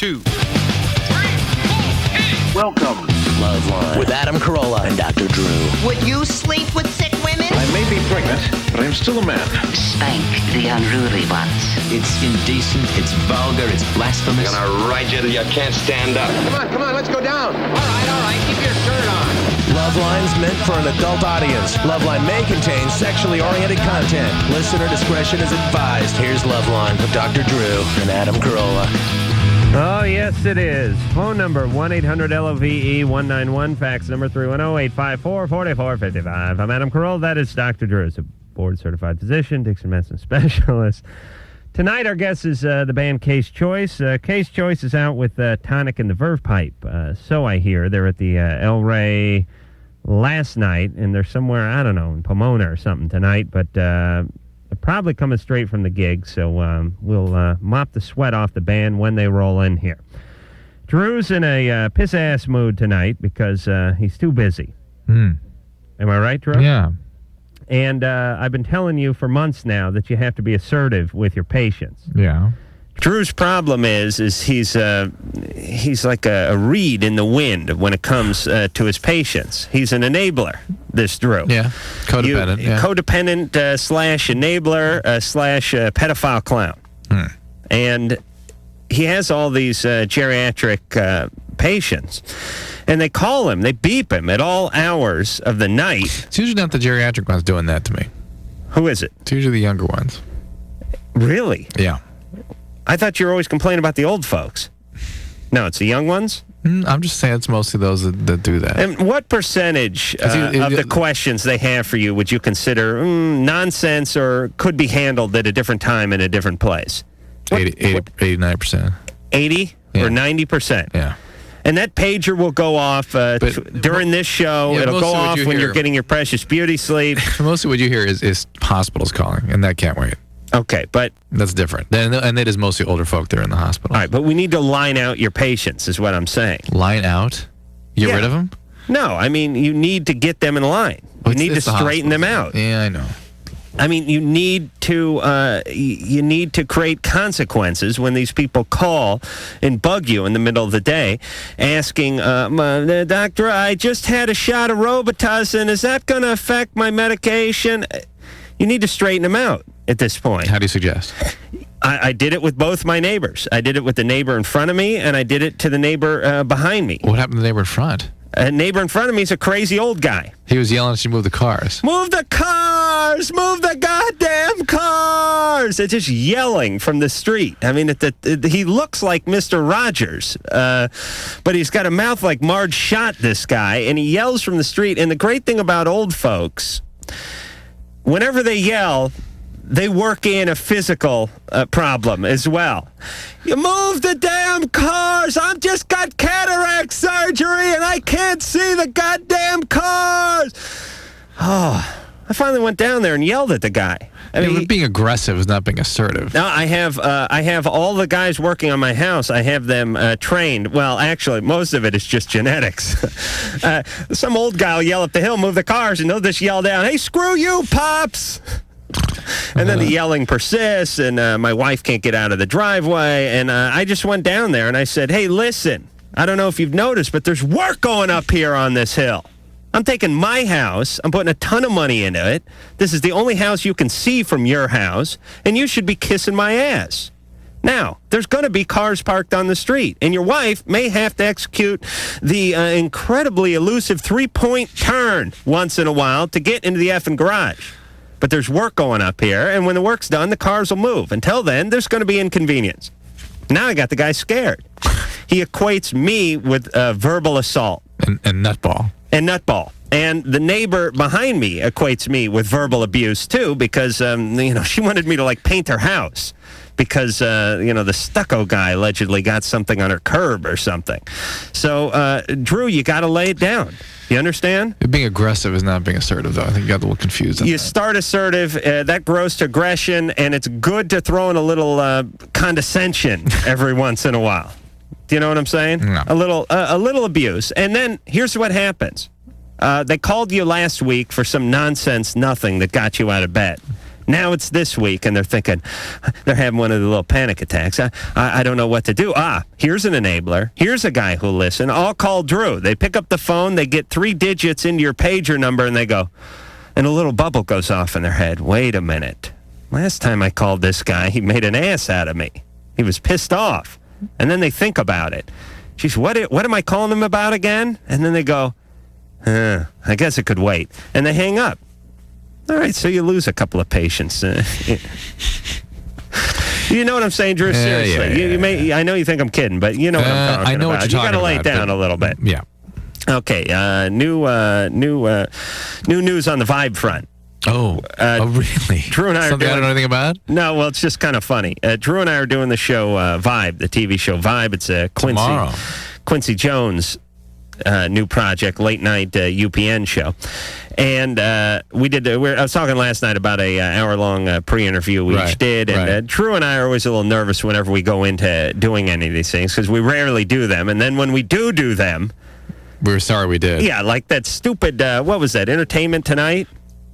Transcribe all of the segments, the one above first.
2. Welcome to LoveLine with Adam Carolla and Dr. Drew. Would you sleep with sick women? I may be pregnant, but I'm still a man. Spank the unruly ones. It's indecent, it's vulgar, it's blasphemous. I'm gonna ride you till you can't stand up. Come on, let's go down. All right, keep your shirt on. LoveLine's meant for an adult audience. LoveLine may contain sexually oriented content. Listener discretion is advised. Here's LoveLine with Dr. Drew and Adam Carolla. Oh, yes, it is. Phone number 1-800-LOVE-191. Fax number 310-854-4455. I'm Adam Carolla. That is Dr. Drew. He's a board-certified physician, Dixon medicine specialist. Tonight, our guest is the band Case Choice. Case Choice is out with Tonic and the Verve Pipe. So I hear. They're at the El Rey last night, and they're somewhere, I don't know, in Pomona or something tonight, but they're probably coming straight from the gig, so we'll mop the sweat off the band when they roll in here. Drew's in a piss-ass mood tonight because he's too busy. Am I right, Drew? Yeah. And I've been telling you for months now that you have to be assertive with your patients. Yeah. Drew's problem is he's like a reed in the wind when it comes to his patients. He's an enabler, this Drew. Yeah, codependent. Codependent slash enabler slash pedophile clown. And he has all these geriatric patients. And they call him, they beep him at all hours of the night. It's usually not the geriatric ones doing that to me. Who is it? It's usually the younger ones. Really? Yeah. I thought you were always complaining about the old folks. No, it's the young ones? I'm just saying it's mostly those that do that. And what percentage of the questions they have for you would you consider nonsense or could be handled at a different time in a different place? 89%. 80 or 90%? Yeah. And that pager will go off during this show. Yeah, it'll go off when you're getting your precious beauty sleep. Mostly what you hear is hospitals calling, and that can't wait. Okay, but... That's different. And it is mostly older folk that are in the hospital. All right, but we need to line out your patients, is what I'm saying. Line out? Get rid of them? No, I mean, you need to get them in line. You need to straighten them out. Yeah, I know. I mean, you need to create consequences when these people call and bug you in the middle of the day, asking, "Doctor, I just had a shot of Robitussin. Is that going to affect my medication?" You need to straighten them out at this point. How do you suggest? I did it with both my neighbors. I did it with the neighbor in front of me, and I did it to the neighbor behind me. What happened to the neighbor in front? A neighbor in front of me is a crazy old guy. He was yelling at you to move the cars. Move the cars! Move the goddamn cars! They're just yelling from the street. I mean, he looks like Mr. Rogers, but he's got a mouth like Marge Schott, this guy, and he yells from the street. And the great thing about old folks, whenever they yell, they work in a physical problem as well. You move the damn cars! I've just got cataract surgery and I can't see the goddamn cars! Oh, I finally went down there and yelled at the guy. I mean, being aggressive is not being assertive. No, I have all the guys working on my house. I have them trained. Well, actually, most of it is just genetics. Some old guy will yell up the hill, move the cars, and they'll just yell down, "Hey, screw you, Pops!" And then the yelling persists, and my wife can't get out of the driveway. And I just went down there, and I said, "Hey, listen, I don't know if you've noticed, but there's work going up here on this hill. I'm taking my house. I'm putting a ton of money into it. This is the only house you can see from your house, and you should be kissing my ass. Now, there's going to be cars parked on the street, and your wife may have to execute the incredibly elusive three-point turn once in a while to get into the effing garage. But there's work going up here, and when the work's done, the cars will move. Until then, there's going to be inconvenience." Now I got the guy scared. He equates me with verbal assault. And nutball. And nutball. And the neighbor behind me equates me with verbal abuse, too, because, she wanted me to, paint her house because, the stucco guy allegedly got something on her curb or something. So, Drew, you got to lay it down. You understand? Being aggressive is not being assertive, though. I think you got a little confused on You that. start assertive, that grows to aggression, and it's good to throw in a little condescension every once in a while. Do you know what I'm saying? No. A little abuse. And then here's what happens. They called you last week for some nonsense nothing that got you out of bed. Now it's this week, and they're thinking, they're having one of the little panic attacks. I don't know what to do. Here's an enabler. Here's a guy who'll listen. I'll call Drew. They pick up the phone, they get 3 digits into your pager number, and they go, and a little bubble goes off in their head. Wait a minute. Last time I called this guy, he made an ass out of me. He was pissed off. And then they think about it. Geez, what am I calling him about again? And then they go, I guess it could wait. And they hang up. All right, so you lose a couple of patients. You know what I'm saying, Drew? Seriously. Yeah. I know you think I'm kidding, but you know what I'm talking about. I know what you're talking about. You got to lay it down a little bit. Yeah. Okay, new news on the Vibe front. Oh, really? Drew and I Something I don't know anything about? No, well, it's just kind of funny. Drew and I are doing the show Vibe, the TV show Vibe. It's a Quincy Jones new project, late night UPN show. And I was talking last night about a hour-long pre-interview we each did. And Drew and I are always a little nervous whenever we go into doing any of these things because we rarely do them. And then when we do them... We're sorry we did. Yeah, like that stupid, what was that, Entertainment Tonight?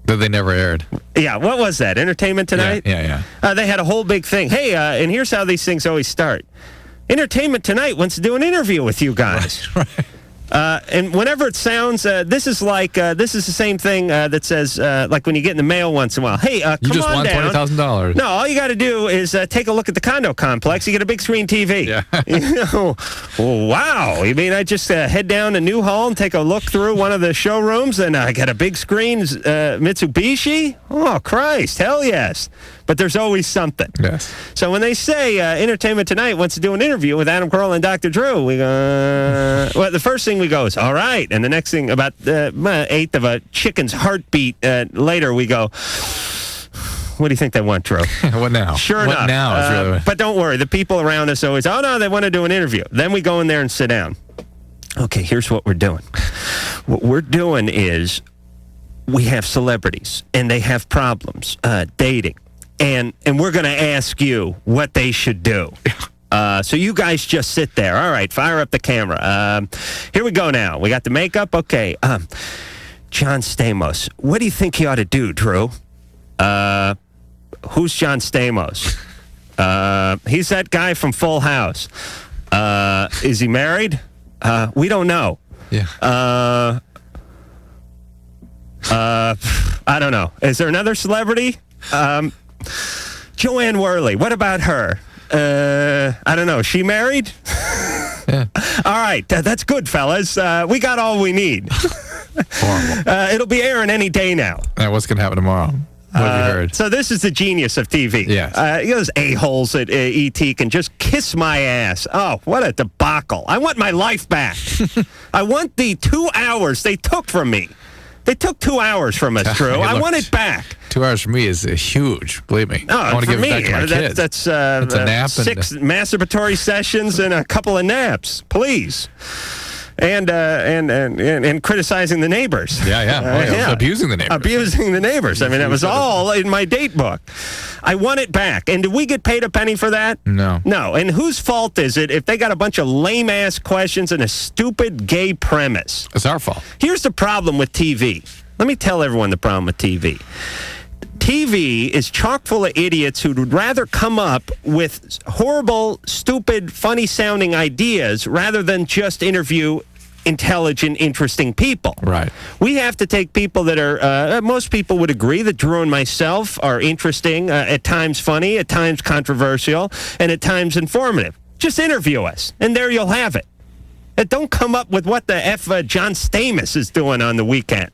That they never aired. Yeah, what was that? Entertainment Tonight? Yeah. They had a whole big thing. Hey, and here's how these things always start. Entertainment Tonight wants to do an interview with you guys. Right. And whenever it sounds, this is the same thing that says, like when you get in the mail once in a while. Hey, come on down. You just won $20,000. No, all you got to do is take a look at the condo complex. You get a big screen TV. Yeah. Wow. You mean I just head down to New Hall and take a look through one of the showrooms and I got a big screen Mitsubishi? Oh, Christ. Hell yes. But there's always something. Yes. So when they say Entertainment Tonight wants to do an interview with Adam Carolla and Dr. Drew, we go, well, the first thing we go is, all right. And the next thing, about eighth of a chicken's heartbeat later, we go, what do you think they want, Drew? What now? Sure enough. What now is really... But don't worry. The people around us always, oh, no, they want to do an interview. Then we go in there and sit down. Okay, here's what we're doing. What we're doing is we have celebrities, and they have problems dating. And we're going to ask you what they should do. So you guys just sit there. All right, fire up the camera. Here we go now. We got the makeup. Okay. John Stamos. What do you think he ought to do, Drew? Who's John Stamos? He's that guy from Full House. Is he married? We don't know. Yeah. I don't know. Is there another celebrity? Joanne Worley. What about her? I don't know. Is she married? Yeah. All right. That's good, fellas. We got all we need. Horrible. It'll be airing any day now. What's going to happen tomorrow? What have you heard? So this is the genius of TV. Yes. Those a-holes at E.T. can just kiss my ass. Oh, what a debacle. I want my life back. I want the 2 hours they took from me. They took 2 hours from us, Drew. I want it back. 2 hours for me is huge, believe me. Oh, I want to give it back to my kids. That's a nap 6 masturbatory sessions and a couple of naps, please. And criticizing the neighbors. Yeah. Abusing the neighbors. Abusing the neighbors. I mean, that was all in my date book. I want it back. And did we get paid a penny for that? No. No. And whose fault is it if they got a bunch of lame-ass questions and a stupid gay premise? It's our fault. Here's the problem with TV. Let me tell everyone the problem with TV. TV is chock full of idiots who'd rather come up with horrible, stupid, funny-sounding ideas rather than just interview intelligent, interesting people. Right. We have to take people that are, most people would agree that Drew and myself are interesting, at times funny, at times controversial, and at times informative. Just interview us, and there you'll have it. And don't come up with what the F John Stamos is doing on the weekend.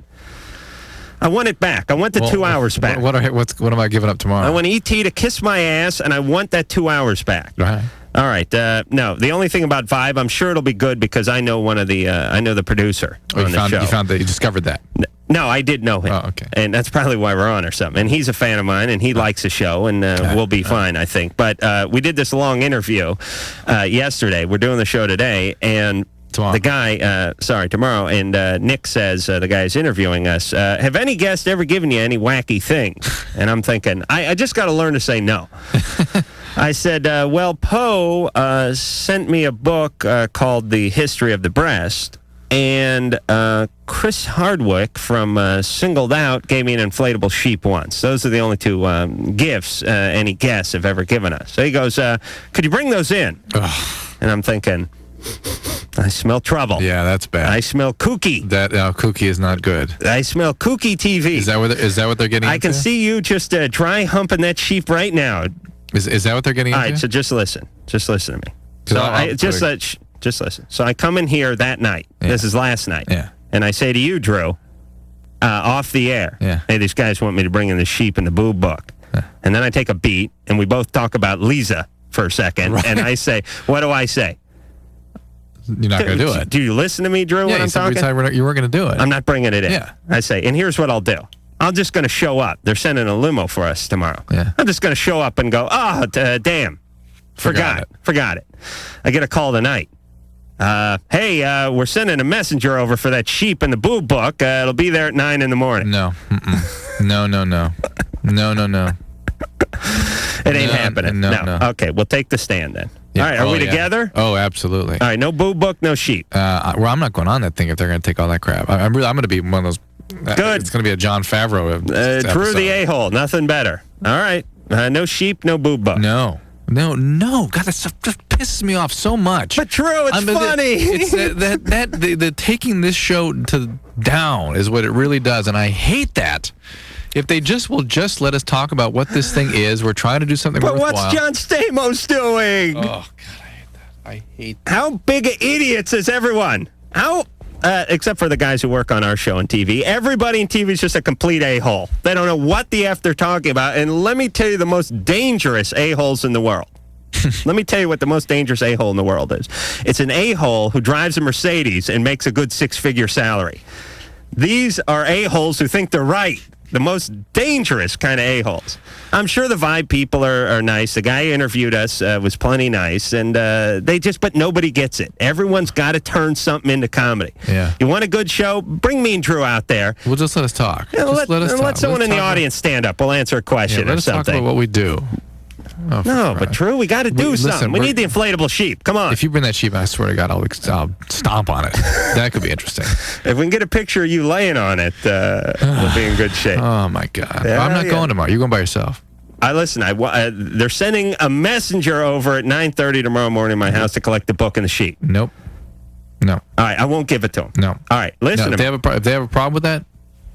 I want it back. I want the 2 hours back. What am I giving up tomorrow? I want E.T. to kiss my ass, and I want that 2 hours back. Right. All right. No, the only thing about Vibe, I'm sure it'll be good because I know I know the producer on the show. You discovered that? No, I did know him. Oh, okay. And that's probably why we're on or something. And he's a fan of mine, and he likes the show, and we'll be fine, I think. But we did this long interview yesterday. We're doing the show today, and tomorrow. The guy, tomorrow, and Nick says, the guy's interviewing us, have any guests ever given you any wacky things? And I'm thinking, I just got to learn to say no. I said, well, Poe sent me a book called The History of the Breast, And Chris Hardwick from Singled Out gave me an inflatable sheep once. Those are the only two gifts any guests have ever given us. So he goes, could you bring those in? Ugh. And I'm thinking, I smell trouble. Yeah, that's bad. I smell kooky. That kooky is not good. I smell kooky TV. Is that what they're getting I into? can see you just dry humping that sheep right now. Is that what they're getting All into? right, so just listen. Just listen to me. So just listen. So I come in here that night. Yeah. This is last night. Yeah. And I say to you, Drew, off the air, Yeah. hey, these guys want me to bring in the sheep and the boob book. Yeah. And then I take a beat, and we both talk about Lisa for a second. Right. And I say, what do I say? You're not going to do it. Do you listen to me, Drew, when I'm talking? You weren't going to do it. I'm not bringing it in. Yeah. I say, and here's what I'll do. I'm just going to show up. They're sending a limo for us tomorrow. Yeah. I'm just going to show up and go, damn. Forgot it. I get a call tonight. Hey, we're sending a messenger over for that sheep and the boob book. It'll be there at 9 in the morning. No. No. It ain't happening. No. Okay, we'll take the stand then. Yeah. All right, are we yeah. together? Oh, absolutely. All right, no boob book, no sheep. Well, I'm not going on that thing if they're going to take all that crap. I'm going to be one of those. Good. It's going to be a John Favreau Drew the a-hole, nothing better. All right, no sheep, no boob book. No. God, that stuff just pisses me off so much. But Drew, it's funny. It's the taking this show down is what it really does, and I hate that. If they will just let us talk about what this thing is, we're trying to do something But worthwhile. what's John Stamos doing? Oh, God, I hate that. I hate that. How big of idiots is everyone? How, except for the guys who work on our show and TV, everybody in TV is just a complete a-hole. They don't know what the F they're talking about. And let me tell you the most dangerous a-holes in the world. Let me tell you what the most dangerous a-hole in the world is. It's an a-hole who drives a Mercedes and makes a good six-figure salary. These are a-holes who think they're right. The most dangerous kind of a-holes. I'm sure the Vibe people are nice. The guy who interviewed us was plenty nice, and but nobody gets it. Everyone's got to turn something into comedy. Yeah. You want a good show? Bring me and Drew out there. Well, just let us talk. Yeah, Just let us talk. Let someone Let's in the talk audience stand up. We'll answer a question let or us talk something. about what we do. Oh, No, but Drew, we got to do Listen, something. We need the inflatable sheep. Come on. If you bring that sheep, I swear to God, I'll stomp on it. That could be interesting. If we can get a picture of you laying on it, we'll be in good shape. Oh, my God. Yeah, I'm not going tomorrow. You're going by yourself. They're sending a messenger over at 9:30 tomorrow morning to my house to collect the book and the sheep. Nope. No. All right, I won't give it to them. No. All right, listen No, to if me. they have a problem with that,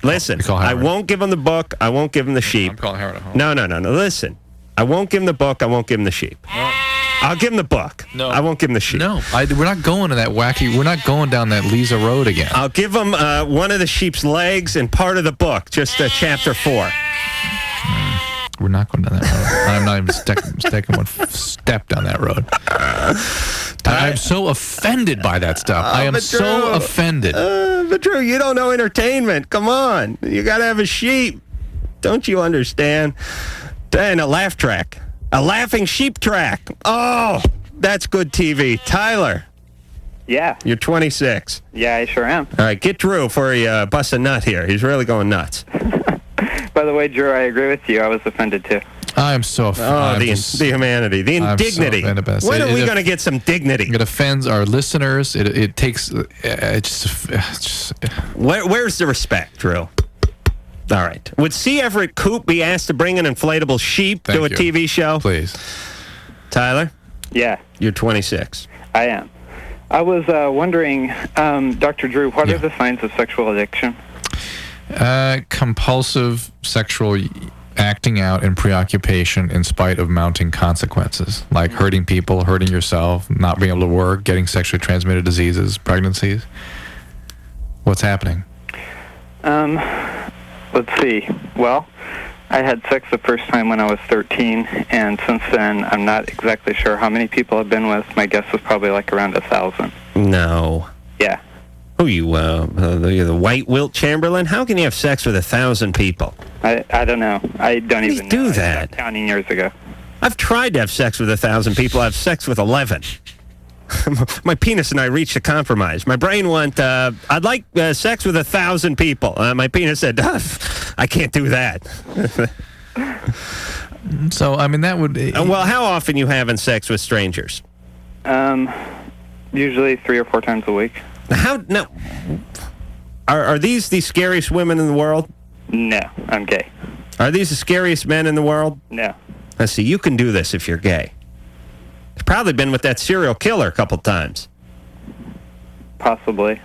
Listen, call I Howard. won't give them the book. I won't give them the sheep. I'm calling Howard at home. No. Listen, I won't give them the book. I won't give them the sheep. I'll give them the book. No. I won't give them the sheep. No, we're not going to that wacky. We're not going down that Lisa road again. I'll give them one of the sheep's legs and part of the book, just chapter 4. We're not going down that road. I'm not even sticking one step down that road. I'm so offended by that stuff. I am so offended. But Drew, you don't know entertainment. Come on. You got to have a sheep. Don't you understand? And a laugh track. A laughing sheep track. Oh, that's good TV. Tyler, Yeah. you're 26. Yeah, I sure am. All right, get Drew before he busts a nut here. He's really going nuts. By the way, Drew, I agree with you. I was offended, too. I am so Oh, offended. the humanity, the I'm so indignity. offended by this. When are we It- going to get some dignity? It offends our listeners. It takes. It's just. Where's the respect, Drew? All right. Would C. Everett Koop be asked to bring an inflatable sheep to a Thank you. TV show? Please. Tyler, Yeah, you're 26. I am. I was wondering, Dr. Drew, what are the signs of sexual addiction? Compulsive sexual acting out and preoccupation in spite of mounting consequences, like hurting people, hurting yourself, not being able to work, getting sexually transmitted diseases, pregnancies. What's happening? Let's see. Well, I had sex the first time when I was 13, and since then, I'm not exactly sure how many people I've been with. My guess is probably like around 1,000. No. Yeah. Who you, the white Wilt Chamberlain? How can you have sex with 1,000 people? I don't know. I don't do you even do know. that? I stopped counting years ago. I've tried to have sex with 1,000 people. I have sex with 11. My penis and I reached a compromise. My brain went, I'd like sex with 1,000 people. My penis said, I can't do that. So, I mean, that would... Well, how often you having sex with strangers? Usually 3 or 4 times a week. How now? Are these the scariest women in the world? No, I'm gay. Are these the scariest men in the world? No. Let's see. You can do this if you're gay. You've probably been with that serial killer a couple times. Possibly.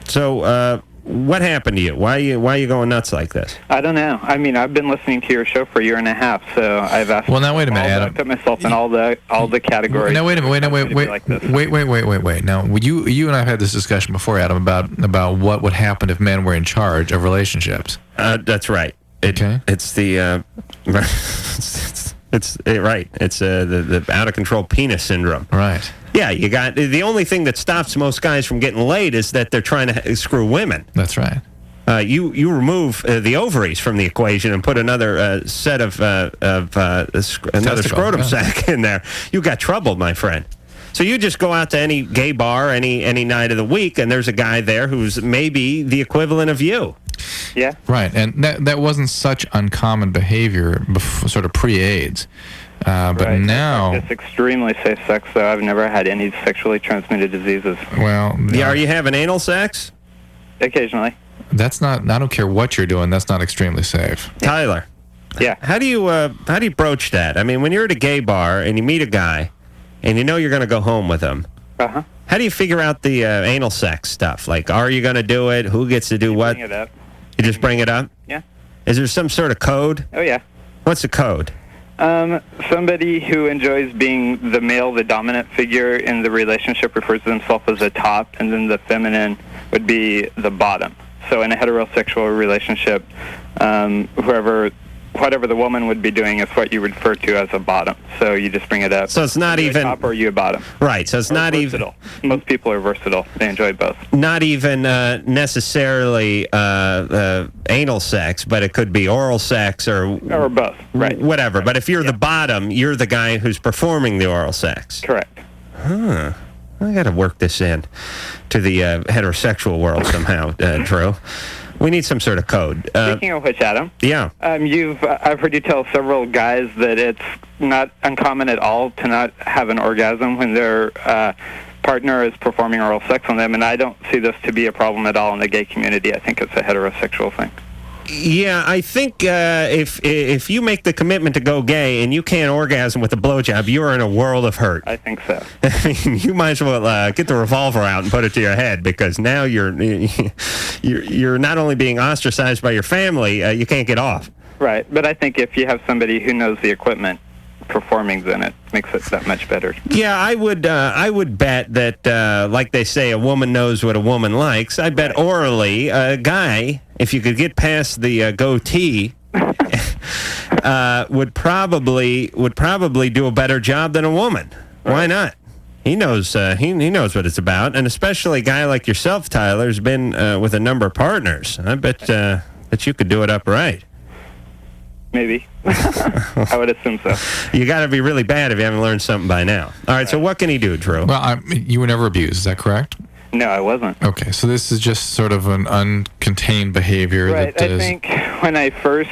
So, what happened to you? Why are you going nuts like this? I don't know. I mean, I've been listening to your show for a year and a half, so I've asked. Well, now wait a minute, Adam. I put myself in all the categories. Now wait a minute. Wait. Now you and I have had this discussion before, Adam, about what would happen if men were in charge of relationships. That's right. Okay. It's the right. It's the out of control penis syndrome. Right. Yeah, you got the only thing that stops most guys from getting laid is that they're trying to screw women. That's right. You remove the ovaries from the equation and put another set of another scrotum sac in there. You got trouble, my friend. So you just go out to any gay bar any night of the week, and there's a guy there who's maybe the equivalent of you. Yeah. Right, and that wasn't such uncommon behavior before, sort of pre-AIDS. But right. now it's extremely safe sex, though. I've never had any sexually transmitted diseases. Well, yeah, are you having anal sex? Occasionally. That's not. I don't care what you're doing. That's not extremely safe. Tyler. Yeah. How do you broach that? I mean, when you're at a gay bar and you meet a guy, and you know you're going to go home with him. Uh-huh. How do you figure out the anal sex stuff? Like, are you going to do it? Who gets to do what? Bring it up. You just bring it up? Yeah. Is there some sort of code? Oh, yeah. What's the code? Somebody who enjoys being the male, the dominant figure in the relationship refers to themselves as a top, and then the feminine would be the bottom. So in a heterosexual relationship, whatever the woman would be doing is what you refer to as a bottom. So you just bring it up. So it's not you even a top or you a bottom. Right. So it's Or not versatile. Most people are versatile. They enjoy both. Not even necessarily anal sex, but it could be oral sex or both. Right. Whatever. Right. But if you're the bottom, you're the guy who's performing the oral sex. Correct. Huh. I got to work this in to the heterosexual world somehow, Drew. We need some sort of code. Speaking of which, Adam. Yeah. I've heard you tell several guys that it's not uncommon at all to not have an orgasm when their partner is performing oral sex on them, and I don't see this to be a problem at all in the gay community. I think it's a heterosexual thing. Yeah, I think if you make the commitment to go gay and you can't orgasm with a blowjob, you're in a world of hurt. I think so. I mean, you might as well get the revolver out and put it to your head, because now you're not only being ostracized by your family, you can't get off. Right, but I think if you have somebody who knows the equipment performing, then it makes it that much better. Yeah, I would bet that, like they say, a woman knows what a woman likes. I bet orally, a guy, if you could get past the goatee, would probably do a better job than a woman. Right. Why not? He knows he knows what it's about, and especially a guy like yourself, Tyler, has been with a number of partners. I bet that you could do it upright. Maybe. I would assume so. You got to be really bad if you haven't learned something by now. All right, so what can he do, Drew? Well, you were never abused, is that correct? No, I wasn't. Okay, so this is just sort of an uncontained behavior. Right, I think when I first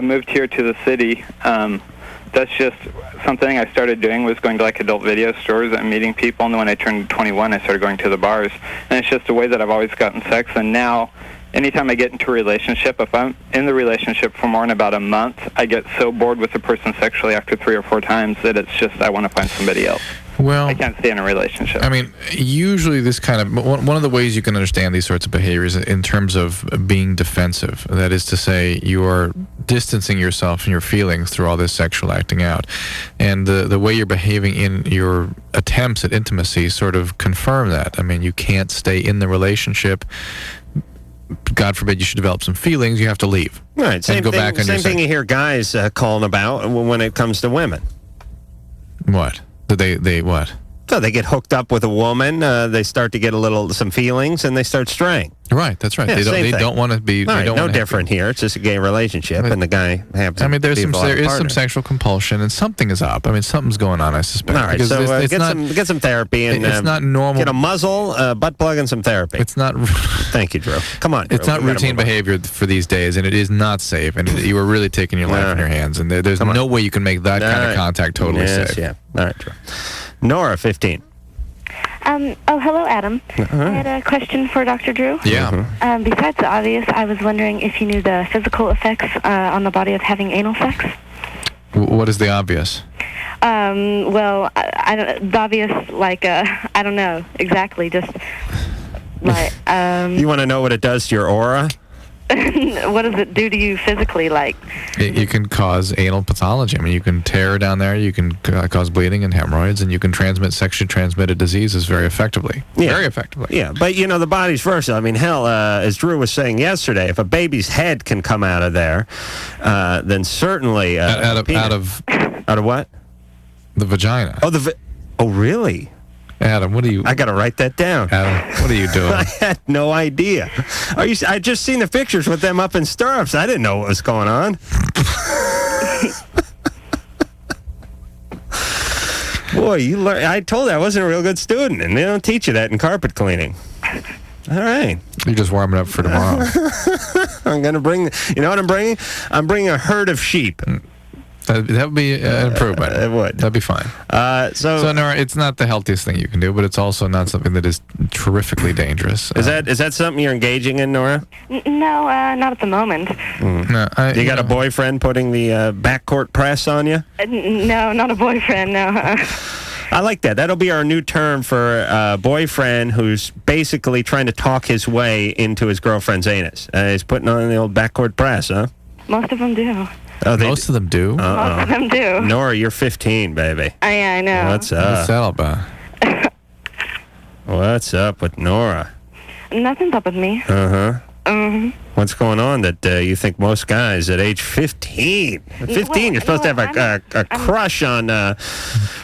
moved here to the city, that's just something I started doing, was going to like adult video stores and meeting people, and then when I turned 21, I started going to the bars. And it's just a way that I've always gotten sex, and now anytime I get into a relationship, if I'm in the relationship for more than about a month, I get so bored with the person sexually after 3 or 4 times that it's just I want to find somebody else. Well, I can't stay in a relationship. I mean, usually this kind of one of the ways you can understand these sorts of behaviors in terms of being defensive. That is to say, you are distancing yourself and your feelings through all this sexual acting out, and the way you're behaving in your attempts at intimacy sort of confirm that. I mean, you can't stay in the relationship. God forbid you should develop some feelings, you have to leave. Right, same and go back on same thing you hear guys calling about when it comes to women. What? They what? So they get hooked up with a woman, they start to get some feelings, and they start straying. Right, that's right. Yeah, they don't want to be. Right, no different here. It's just a gay relationship, and the guy happens. I mean, there is some sexual compulsion, and something is up. I mean, something's going on, I suspect. All right, so get some therapy, and it's not normal. Get a muzzle, butt plug, and some therapy. It's not. Thank you, Drew. Come on, Drew. It's not routine behavior for these days, and it is not safe. And you are really taking your life in your hands, and there's no way you can make that kind of contact totally safe. Yeah. All right, Drew. Nora, 15. Oh, hello, Adam. I had a question for Dr. Drew. Yeah. Besides the obvious, I was wondering if you knew the physical effects on the body of having anal sex. What is the obvious? Well, I don't. The obvious, like, I don't know exactly. Just like, You want to know what it does to your aura? what does it do to you physically? Like, You can cause anal pathology. I mean, you can tear down there, you can cause bleeding and hemorrhoids, and you can transmit sexually transmitted diseases very effectively. Yeah. Very effectively. Yeah, but the body's versatile. I mean, hell, as Drew was saying yesterday, if a baby's head can come out of there, then certainly Out of what? the vagina. Oh, really? Adam, what are you... I got to write that down. Adam, what are you doing? I had no idea. I just seen the pictures with them up in stirrups. I didn't know what was going on. Boy, you learn. I told you I wasn't a real good student, and they don't teach you that in carpet cleaning. All right. You're just warming up for tomorrow. I'm going to bring... You know what I'm bringing? I'm bringing a herd of sheep. That would be an improvement. It would. That'd be fine. So, Nora, it's not the healthiest thing you can do, but it's also not something that is terrifically dangerous. Is that something you're engaging in, Nora? no, not at the moment. No, You got a boyfriend putting the backcourt press on you? No, not a boyfriend. No. I like that. That'll be our new term for a boyfriend who's basically trying to talk his way into his girlfriend's anus. He's putting on the old backcourt press, huh? Most of them do. Oh, Most of them do? Most of them do. Nora, you're 15, baby. Yeah, I know. What's up? What's that all about? What's up with Nora? Nothing's up with me. Uh-huh. What's going on that you think most guys at age 15? At 15, you're supposed to have a crush on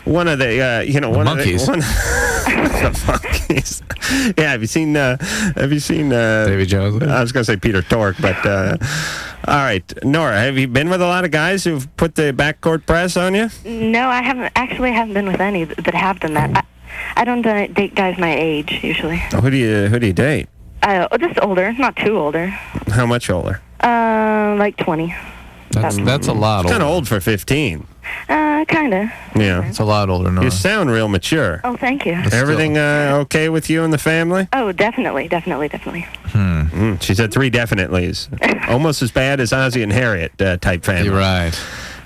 one of the, one monkeys. of the monkeys. Yeah, have you seen Davy Jones? I was going to say Peter Tork, but all right. Nora, have you been with a lot of guys who've put the backcourt press on you? No, I haven't. Actually, I haven't been with any that have done that. I don't date guys my age, usually. Who do you date? Just older, not too older. How much older? Like 20. That's a lot older. Kind of old for 15. Kinda. Yeah. It's a lot older, Nora. You sound real mature. Oh, thank you. Everything okay with you and the family? Oh, definitely. She said 3 definitelys. Almost as bad as Ozzie and Harriet type family. You're right.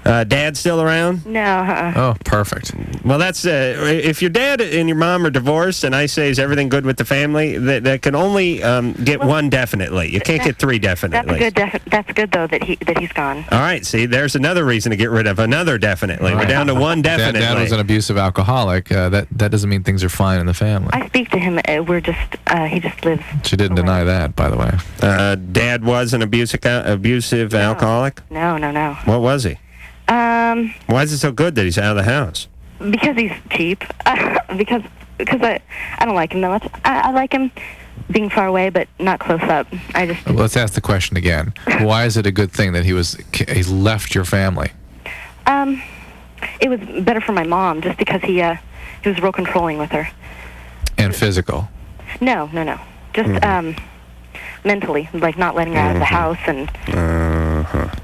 Dad still around? No. Oh, perfect. Well, that's if your dad and your mom are divorced, and I say is everything good with the family, that can only get one definitely. You can't get 3 definitely. That's good though that he's gone. All right, see, there's another reason to get rid of another definitely. Right. We're down to 1 definitely. Dad was an abusive alcoholic. That doesn't mean things are fine in the family. I speak to him. He just lives. She didn't deny that, by the way. Dad was an abusive alcoholic? No. What was he? Why is it so good that he's out of the house? Because he's cheap. Because I don't like him that much. I like him being far away, but not close up. Let's ask the question again. Why is it a good thing that he left your family? It was better for my mom, just because he was real controlling with her. And physical? No. Just mentally, like not letting her out of the house and.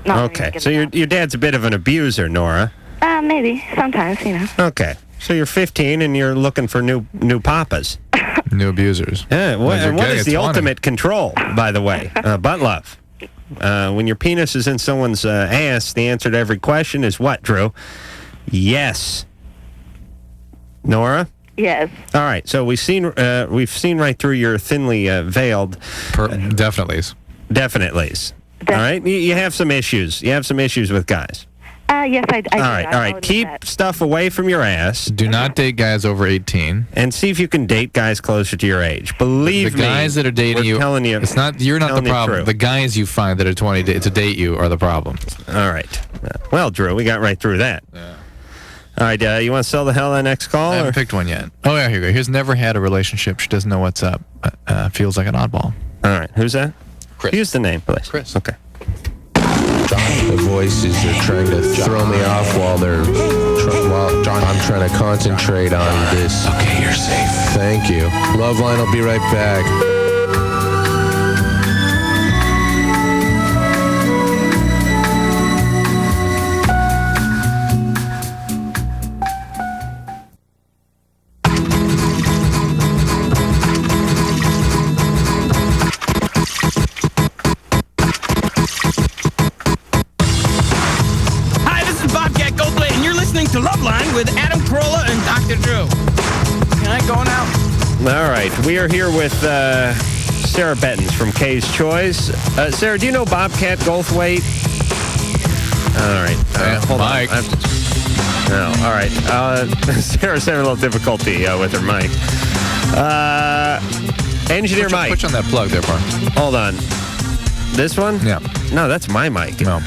Okay, so your dad's a bit of an abuser, Nora. Maybe sometimes, Okay, so you're 15 and you're looking for new papas. New abusers. Yeah. What is the ultimate control, by the way? Butt love. When your penis is in someone's ass, the answer to every question is what, Drew? Yes. Nora? Yes. All right. So we've seen right through your thinly veiled definitelys. All right. You have some issues. You have some issues with guys. Yes, I do. All right. Keep stuff away from your ass. Do not date guys over 18. And see if you can date guys closer to your age. Believe me. The guys that are dating you, telling you, you're not the problem. The guys you find that are 20 to date you are the problem. All right. Well, Drew, we got right through that. Yeah. All right, you want to sell the hell of that next call? I haven't picked one yet. Oh, yeah, here you go. Here's never had a relationship. She doesn't know what's up. Feels like an oddball. All right, who's that? Chris. Use the name, please. Chris. Okay. The voices are trying to throw me off while I'm trying to concentrate on this. Okay, you're safe. Thank you. LoveLine will be right back. All right, we are here with Sarah Bettens from Kay's Choice. Sarah, do you know Bobcat Goldthwait? All right, hold Mike. on. No, all right. Sarah's having a little difficulty with her mic. Engineer Mike. Push on that plug there, Mark. Hold on. This one? Yeah. No, that's my mic. No. All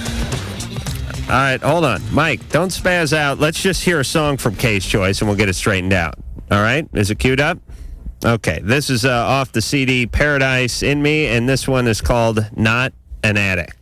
right, hold on. Mike, don't spaz out. Let's just hear a song from Kay's Choice, and we'll get it straightened out. All right? Is it queued up? Okay. This is off the CD Paradise in Me, and this one is called Not an Addict.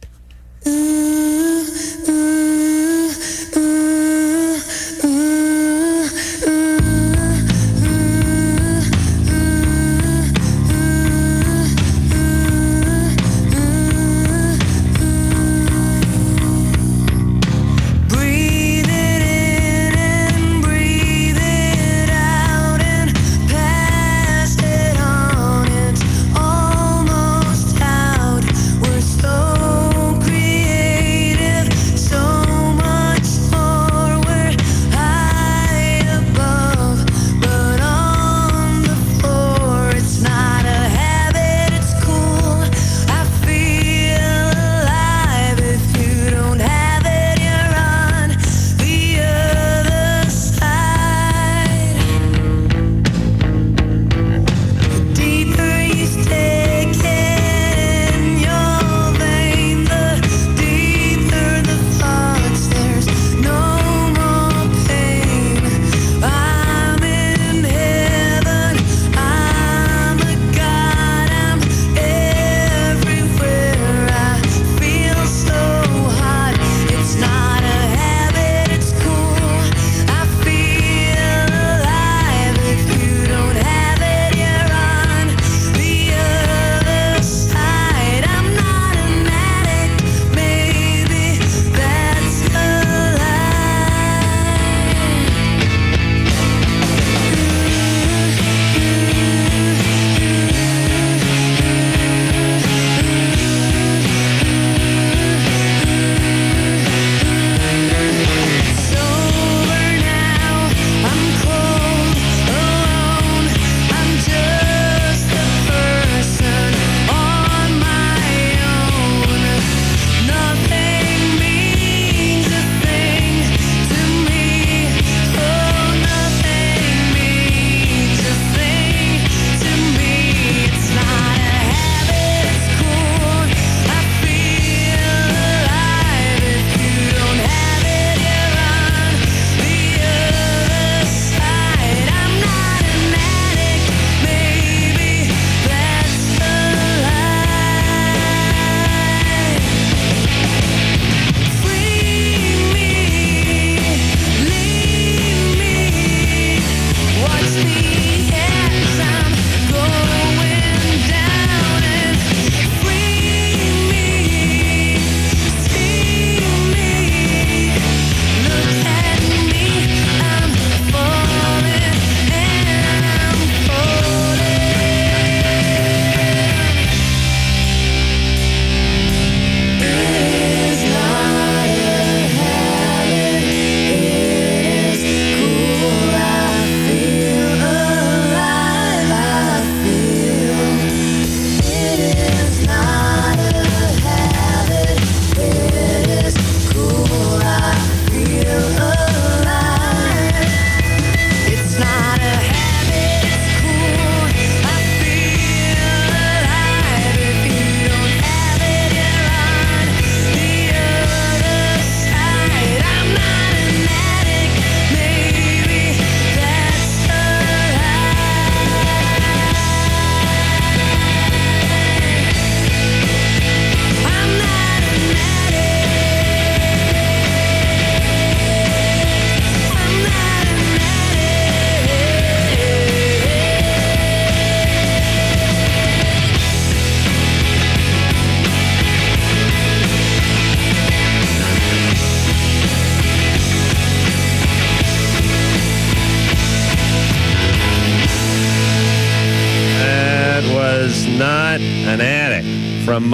Not an Addict from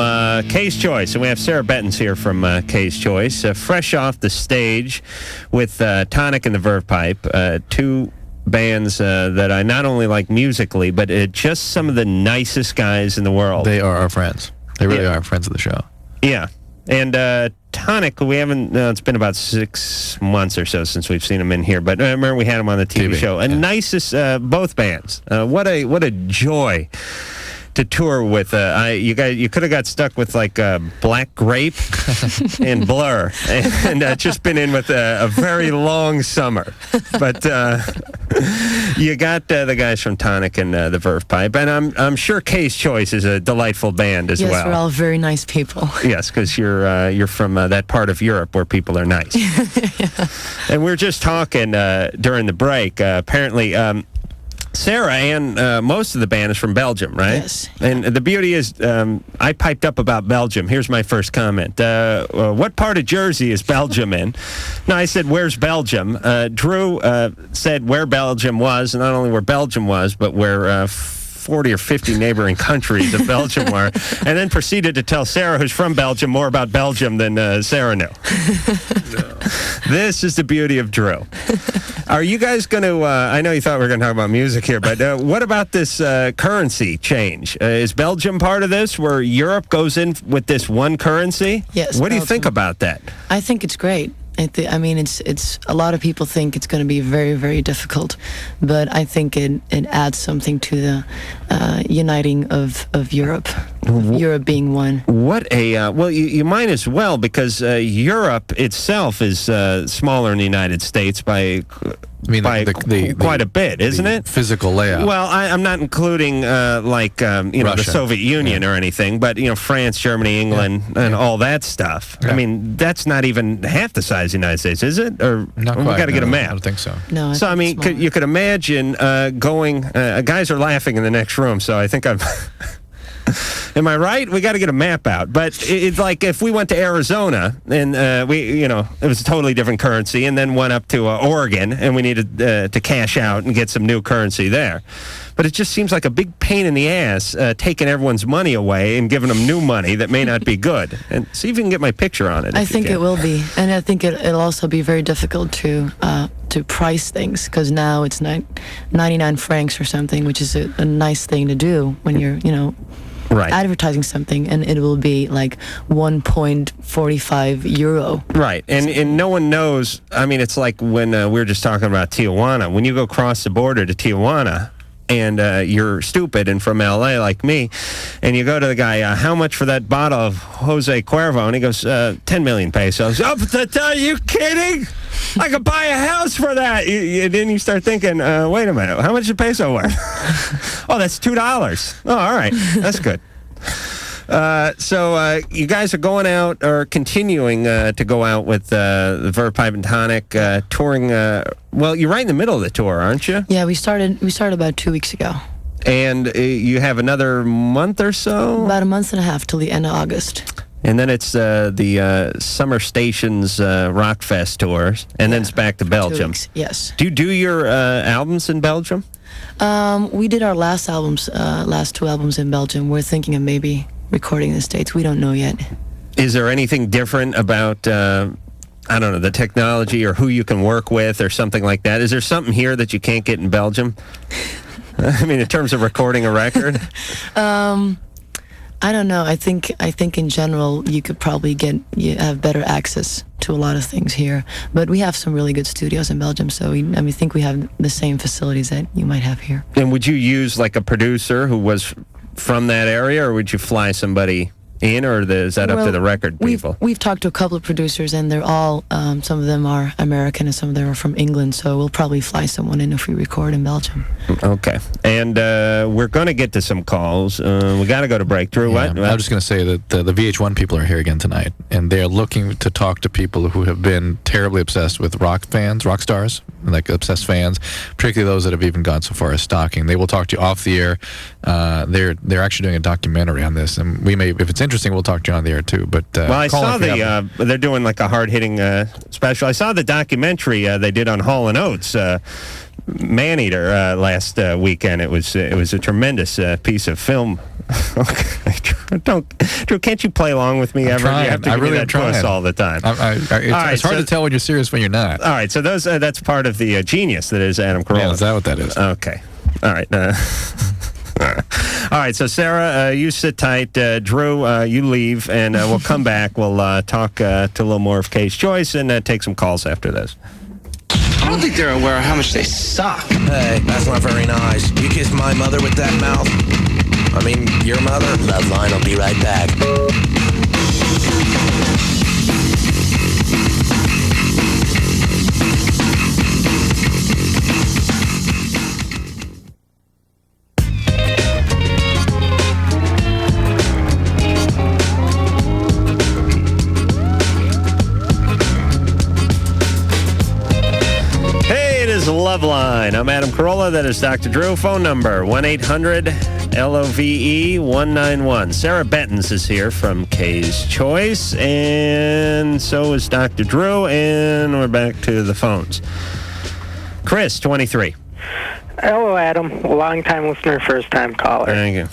Kay's Choice. And we have Sarah Bettens here from Kay's Choice, fresh off the stage with Tonic and the Verve Pipe, two bands that I not only like musically, but just some of the nicest guys in the world. They are our friends. They really are friends of the show. Yeah. And Tonic, we haven't, it's been about 6 months or so since we've seen him in here, but I remember we had him on the TV show. And nicest, both bands. What a joy to tour with. You could have got stuck with like Black Grape and Blur, and just been in with a very long summer. But you got the guys from Tonic and the Verve Pipe, and I'm sure K's Choice is a delightful band as well. Yes, we're all very nice people. Yes, because you're from that part of Europe where people are nice. Yeah. And we were just talking during the break. Apparently. Sarah and most of the band is from Belgium, right? Yes. And the beauty is, I piped up about Belgium. Here's my first comment. What part of Jersey is Belgium in? No, I said, where's Belgium? Drew said where Belgium was, and not only where Belgium was, but where 40 or 50 neighboring countries of Belgium were, and then proceeded to tell Sarah, who's from Belgium, more about Belgium than Sarah knew. No. This is the beauty of Drew. Are you guys going to, I know you thought we were going to talk about music here, but what about this currency change? Is Belgium part of this, where Europe goes in with this one currency? Yes. What do you think about that? I think it's great. I mean, it's a lot of people think it's going to be very, very difficult, but I think it adds something to the uniting of Europe, Europe being one. What a well, you might as well, because Europe itself is smaller than the United States by quite a bit, isn't it? Physical layout. Well, I'm not including the Soviet Union or anything, but France, Germany, England, and all that stuff. Yeah. I mean, that's not even half the size of the United States, is it? Or not quite. We got to get a map. I don't think so. No. So I mean, you could imagine going. Guys are laughing in the next room, so I think I'm. Am I right? We got to get a map out. But it's like if we went to Arizona and it was a totally different currency, and then went up to Oregon and we needed to cash out and get some new currency there. But it just seems like a big pain in the ass taking everyone's money away and giving them new money that may not be good. And see if you can get my picture on it. I think it will be, and I think it'll also be very difficult to price things, because now it's 99 francs or something, which is a nice thing to do when you're right. advertising something, and it will be like 1.45 euro. Right, and no one knows. I mean, it's like when we were just talking about Tijuana. When you go across the border to Tijuana, and you're stupid and from L.A. like me, and you go to the guy, how much for that bottle of Jose Cuervo? And he goes, 10 million pesos. Oh, are you kidding? I could buy a house for that. Then you start thinking, wait a minute, how much is a peso worth? Oh, that's $2. Oh, all right, that's good. So you guys are going out, or continuing to go out with the Verve Pipe and Tonic, touring. Well, you're right in the middle of the tour, aren't you? Yeah, we started about 2 weeks ago. And you have another month or so? About a month and a half till the end of August. And then it's the Summer Stations Rock Fest tours, and then it's back to Belgium. 2 weeks, yes. Do you do your albums in Belgium? We did our last two albums in Belgium. We're thinking of maybe recording in the States. We don't know yet. Is there anything different about, I don't know, the technology or who you can work with or something like that? Is there something here that you can't get in Belgium? I mean, in terms of recording a record? I don't know. I think in general you could probably have better access to a lot of things here. But we have some really good studios in Belgium, so we think we have the same facilities that you might have here. And would you use like a producer who was from that area, or would you fly somebody in, or is that up to the record people? We've talked to a couple of producers, and they're all, some of them are American and some of them are from England, so we'll probably fly someone in if we record in Belgium. Okay. And we're going to get to some calls. We got to go to break. Drew, what? I was just going to say that the VH1 people are here again tonight, and they're looking to talk to people who have been terribly obsessed with rock stars, like obsessed fans, particularly those that have even gone so far as stalking. They will talk to you off the air. They're actually doing a documentary on this, and we may, if it's interesting, we'll talk to you on the air too. But well, I saw they're doing like a hard-hitting special. I saw the documentary they did on Hall & Oates. Maneater last weekend. It was a tremendous piece of film. Drew, can't you play along with me ever? Trying. You have to give me that puss all the time. It's hard to tell when you're serious when you're not. All right, so that's part of the genius that is Adam Carolla. Yeah, is that what that is? Okay. All right. All right, so Sarah, you sit tight. Drew, you leave, and we'll come back. We'll talk to a little more of Kay's Choice and take some calls after this. I don't think they're aware of how much they suck. Hey, that's not very nice. You kissed my mother with that mouth? I mean, your mother? LoveLine will be right back. LoveLine. I'm Adam Carolla. That is Dr. Drew. Phone number 1-800-LOVE-191. Sarah Bettens is here from Kay's Choice, and so is Dr. Drew, and we're back to the phones. Chris, 23. Hello, Adam. Long-time listener, first-time caller. Thank you.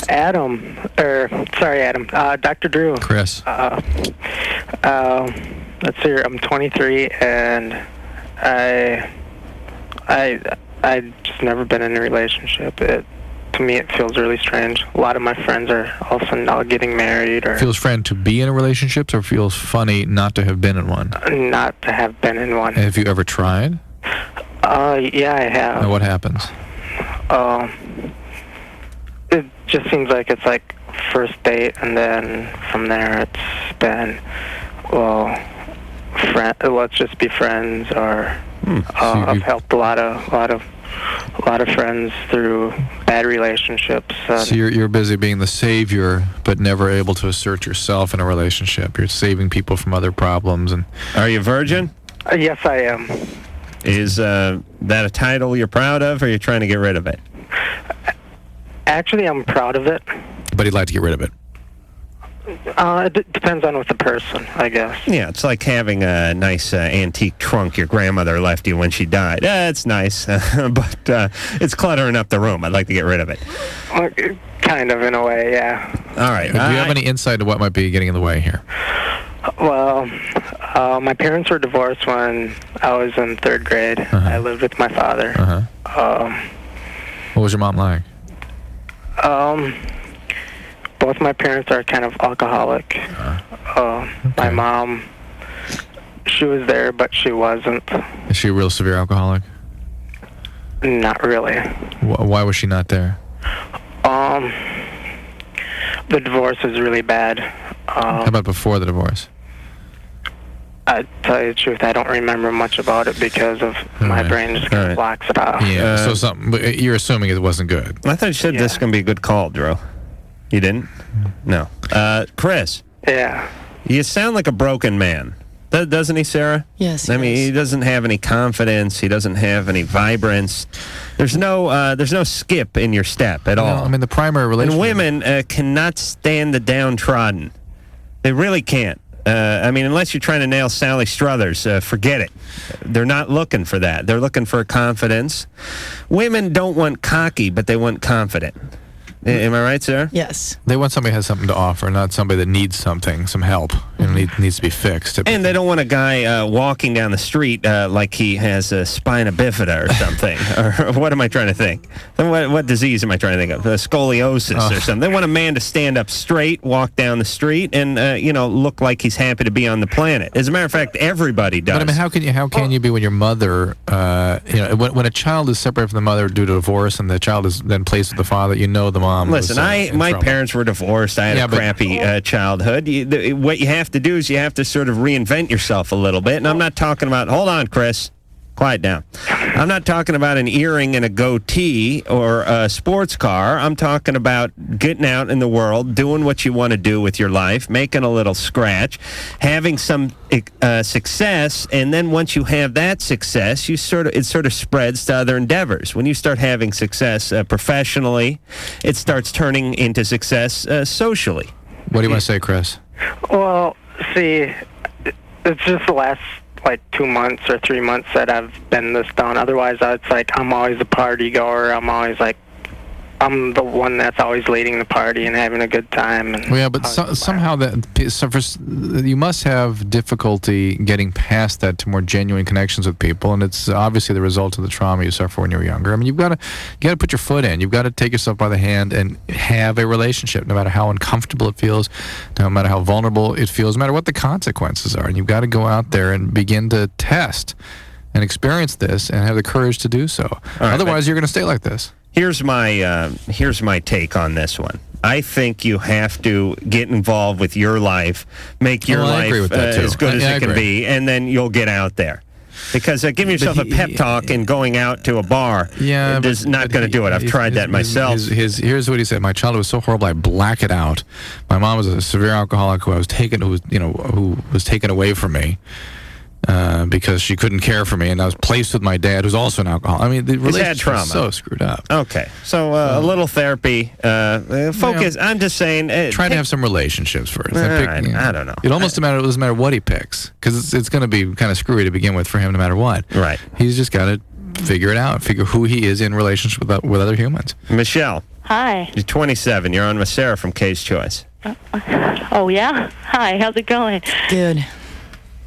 Adam. Dr. Drew. Chris. Let's see here. I'm 23, and I just never been in a relationship. To me, it feels really strange. A lot of my friends are all of a sudden now getting married. Or feels strange to be in a relationship, or feels funny not to have been in one? Not to have been in one. Have you ever tried? Yeah, I have. And what happens? It just seems like it's like first date, and then from there it's been, let's just be friends, or I've helped a lot of friends through bad relationships. So you're busy being the savior, but never able to assert yourself in a relationship. You're saving people from other problems. And are you a virgin? Yes, I am. Is that a title you're proud of, or are you trying to get rid of it? Actually, I'm proud of it. But he'd like to get rid of it. It depends on with the person, I guess. Yeah, it's like having a nice antique trunk your grandmother left you when she died. It's nice, but it's cluttering up the room. I'd like to get rid of it. Kind of, in a way, yeah. All right. Do you have any insight to what might be getting in the way here? Well, my parents were divorced when I was in third grade. I lived with my father. What was your mom like? Both my parents are kind of alcoholic. My mom, she was there, but she wasn't. Is she a real severe alcoholic? Not really. Why was she not there? The divorce was really bad. How about before the divorce? I tell you the truth, I don't remember much about it because of my brain just kind of blocks it out. Yeah, but you're assuming it wasn't good. I thought you said this is going to be a good call, Drew. You didn't? No. Chris. Yeah. You sound like a broken man. Doesn't he, Sarah? Yes. I mean, he doesn't have any confidence. He doesn't have any vibrance. There's no skip in your step at all. I mean, the primary relationship. And women cannot stand the downtrodden. They really can't. I mean, unless you're trying to nail Sally Struthers, forget it. They're not looking for that. They're looking for confidence. Women don't want cocky, but they want confident. Am I right, Sarah? Yes. They want somebody who has something to offer, not somebody that needs something, some help, and needs to be fixed. Typically. And they don't want a guy walking down the street like he has a spina bifida or something. Or what am I trying to think? What disease am I trying to think of? Scoliosis or something. They want a man to stand up straight, walk down the street, and look like he's happy to be on the planet. As a matter of fact, everybody does. But I mean, how can you be when your mother, when a child is separated from the mother due to divorce, and the child is then placed with the father, the mom. Listen, my parents were divorced. I had a crappy childhood. What you have to do is you have to sort of reinvent yourself a little bit. And I'm not talking about, hold on, Chris. Quiet down. I'm not talking about an earring and a goatee or a sports car. I'm talking about getting out in the world, doing what you want to do with your life, making a little scratch, having some success, and then once you have that success, it sort of spreads to other endeavors. When you start having success professionally, it starts turning into success socially. What do you want to say, Chris? Well, see, it's just the last like 2 months or 3 months that I've been this down. Otherwise, it's like I'm always a party goer. I'm always like, I'm the one that's always leading the party and having a good time. And well, yeah, but somehow you must have difficulty getting past that to more genuine connections with people, and it's obviously the result of the trauma you suffer when you were younger. I mean, you got to put your foot in. You've got to take yourself by the hand and have a relationship, no matter how uncomfortable it feels, no matter how vulnerable it feels, no matter what the consequences are. And you've got to go out there and begin to test and experience this and have the courage to do so. Right, otherwise, you're going to stay like this. Here's my take on this one. I think you have to get involved with your life, make your life as good as it can be, and then you'll get out there. Because giving yourself a pep talk and going out to a bar is not going to do it. I've tried that myself. Here's what he said: my childhood was so horrible, I black it out. My mom was a severe alcoholic who was taken away from me. Because she couldn't care for me, and I was placed with my dad, who's also an alcoholic. I mean, the relationship is so screwed up. Okay, so a little therapy, focus. I'm just saying, try to have some relationships first. I don't know. It almost doesn't matter what he picks, because it's going to be kind of screwy to begin with for him, no matter what. Right. He's just got to figure it out, figure who he is in relationship with other humans. Michelle. Hi. You're 27. You're on with Sarah from K's Choice. Oh yeah. Hi. How's it going? Good.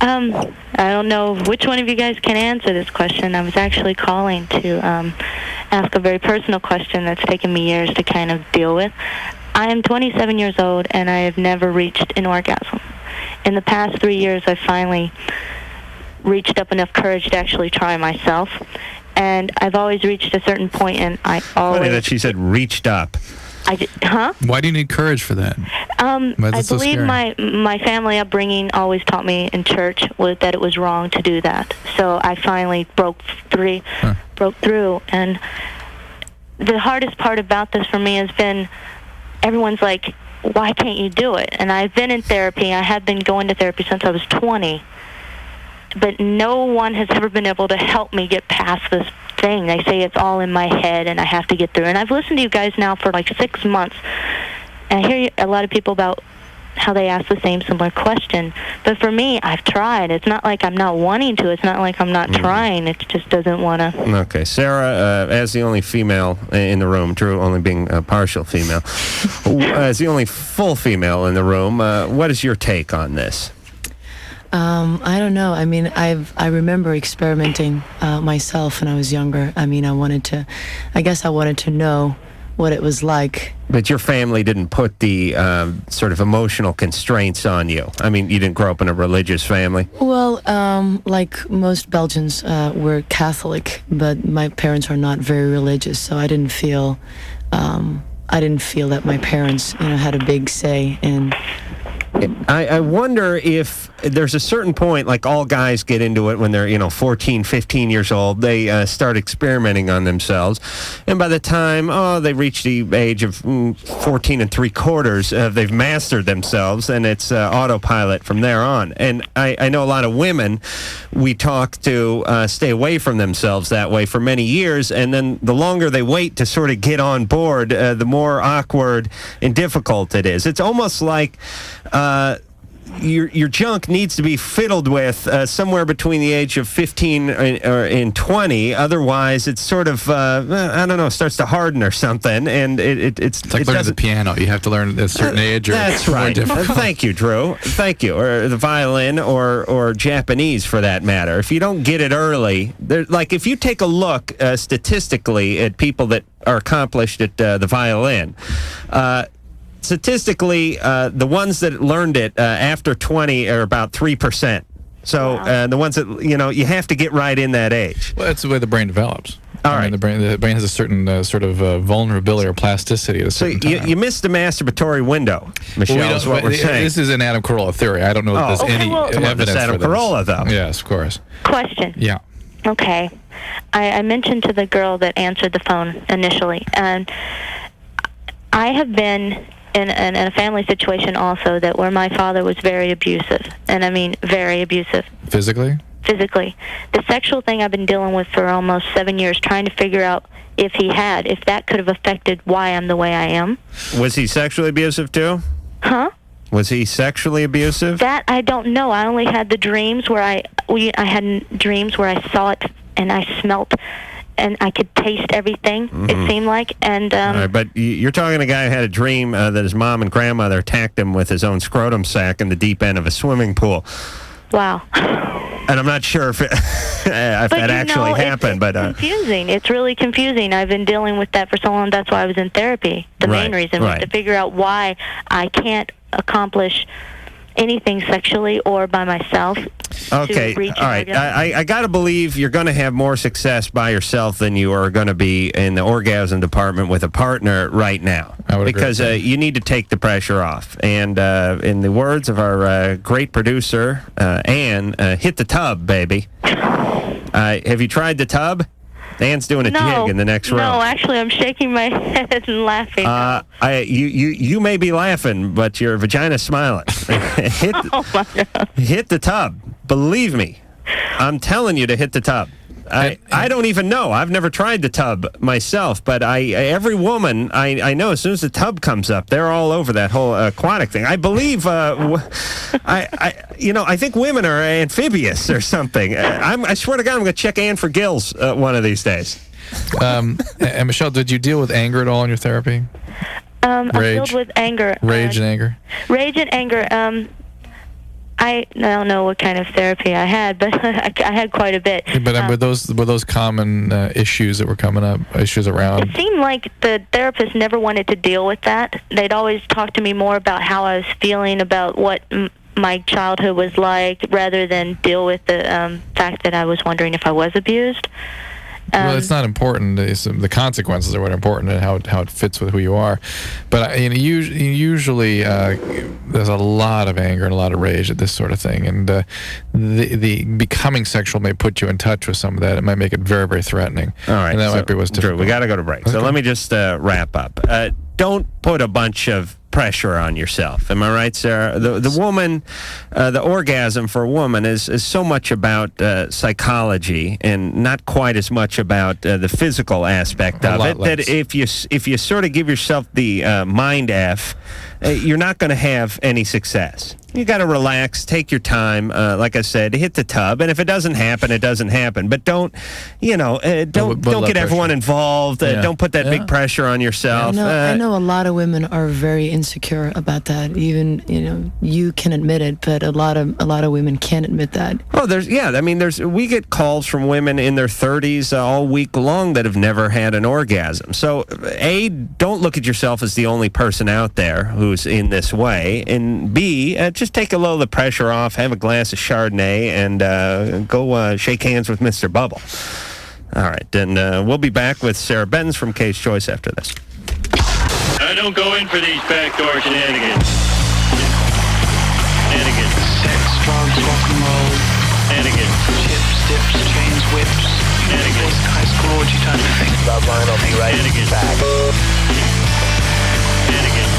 I don't know which one of you guys can answer this question. I was actually calling to ask a very personal question that's taken me years to kind of deal with. I am 27 years old, and I have never reached an orgasm. In the past 3 years, I finally reached up enough courage to actually try myself. And I've always reached a certain point, and I always... Funny that she said reached up. Why do you need courage for that? I believe my family upbringing always taught me in church that it was wrong to do that. So I finally broke through. And the hardest part about this for me has been everyone's like, why can't you do it? And I've been in therapy. I have been going to therapy since I was 20. But no one has ever been able to help me get past this thing. They say it's all in my head and I have to get through. And I've listened to you guys now for like 6 months. And I hear a lot of people about how they ask the same similar question. But for me, I've tried. It's not like I'm not wanting to. It's not like I'm not trying. It just doesn't want to. Okay. Sarah, as the only female in the room, Drew only being a partial female, as the only full female in the room, what is your take on this? I don't know. I mean, I remember experimenting myself when I was younger. I mean, I guess I wanted to know what it was like. But your family didn't put the sort of emotional constraints on you. I mean, you didn't grow up in a religious family. Well, like most Belgians, we're Catholic, but my parents are not very religious, so I didn't feel that my parents, had a big say in. I wonder if there's a certain point, like all guys get into it when they're, 14, 15 years old. They start experimenting on themselves. And by the time, they reach the age of 14 3/4, they've mastered themselves, and it's autopilot from there on. And I know a lot of women, we talk to stay away from themselves that way for many years, and then the longer they wait to sort of get on board, the more awkward and difficult it is. It's almost like... your junk needs to be fiddled with somewhere between the age of 15 and 20. Otherwise, it's sort of, starts to harden or something. And it's like learning the piano. You have to learn at a certain age. Or that's right. Thank you, Drew. Thank you. Or the violin or Japanese, for that matter. If you don't get it early, like if you take a look statistically at people that are accomplished at the violin, statistically, the ones that learned it after 20 are about 3%. So the ones that, you have to get right in that age. Well, that's the way the brain develops. All right. The brain has a certain sort of vulnerability or plasticity at a certain time. You missed the masturbatory window, Michelle, is what we're saying. This is an Adam Carolla theory. I don't know if there's any evidence Adam for this. Carolla, though. Yes, of course. Question. Yeah. Okay. I mentioned to the girl that answered the phone initially, and I have been... in a family situation also where my father was very abusive, and I mean very abusive. Physically? Physically. The sexual thing I've been dealing with for almost 7 years, trying to figure out if that could have affected why I'm the way I am. Was he sexually abusive too? Huh? Was he sexually abusive? That I don't know. I only had the dreams where I had dreams where I saw it and I smelt and I could taste everything, it seemed like. And all right, but you're talking to a guy who had a dream that his mom and grandmother attacked him with his own scrotum sack in the deep end of a swimming pool. Wow. And I'm not sure if, if that actually happened. It's confusing. It's really confusing. I've been dealing with that for so long. That's why I was in therapy. The main reason was to figure out why I can't accomplish anything sexually or by myself. Okay, all right. I got to believe you're going to have more success by yourself than you are going to be in the orgasm department with a partner right now. I would agree because you need to take the pressure off. And in the words of our great producer, Ann, hit the tub, baby. Have you tried the tub? Anne's doing a jig in the next row. No, actually, I'm shaking my head and laughing. You may be laughing, but your vagina's smiling. Oh my God. Hit the tub. Believe me, I'm telling you to hit the tub. I don't even know. I've never tried the tub myself, but every woman I know, as soon as the tub comes up, they're all over that whole aquatic thing. I believe, I think women are amphibious or something. I swear to God, I'm going to check Ann for gills one of these days. And Michelle, did you deal with anger at all in your therapy? I'm filled with anger. Rage and anger? Rage and anger. I don't know what kind of therapy I had, but I had quite a bit. But were those common issues that were coming up, issues around? It seemed like the therapist never wanted to deal with that. They'd always talk to me more about how I was feeling about what my childhood was like, rather than deal with the fact that I was wondering if I was abused. Well, it's not important. The consequences are what are important, and how it fits with who you are. But usually there's a lot of anger and a lot of rage at this sort of thing, and the becoming sexual may put you in touch with some of that. It might make it very, very threatening. All right, and that might be what's difficult. True. We got to go to break. Okay. So let me just wrap up. Don't put a bunch of pressure on yourself. Am I right, Sarah? The woman, the orgasm for a woman is so much about psychology and not quite as much about the physical aspect of it. That if you sort of give yourself the mind F, you're not going to have any success. You got to relax, take your time. Like I said, hit the tub, and if it doesn't happen, it doesn't happen. But don't get everyone involved. Don't put that big pressure on yourself. I know a lot of women are very insecure about that. Even you can admit it, but a lot of women can't admit that. Oh, we get calls from women in their 30s all week long that have never had an orgasm. So, A, don't look at yourself as the only person out there who's in this way, and B, just take a little of the pressure off, have a glass of Chardonnay, and go shake hands with Mr. Bubble. All right, then we'll be back with Sarah Benz from Case Choice after this. I don't go in for these backdoor shenanigans. Sex, drugs, rock and roll. Shenanigans. Chips, dips, chains, whips. Shenanigans. High school orgy type of thing. LoveLine will be right back. Shenanigans.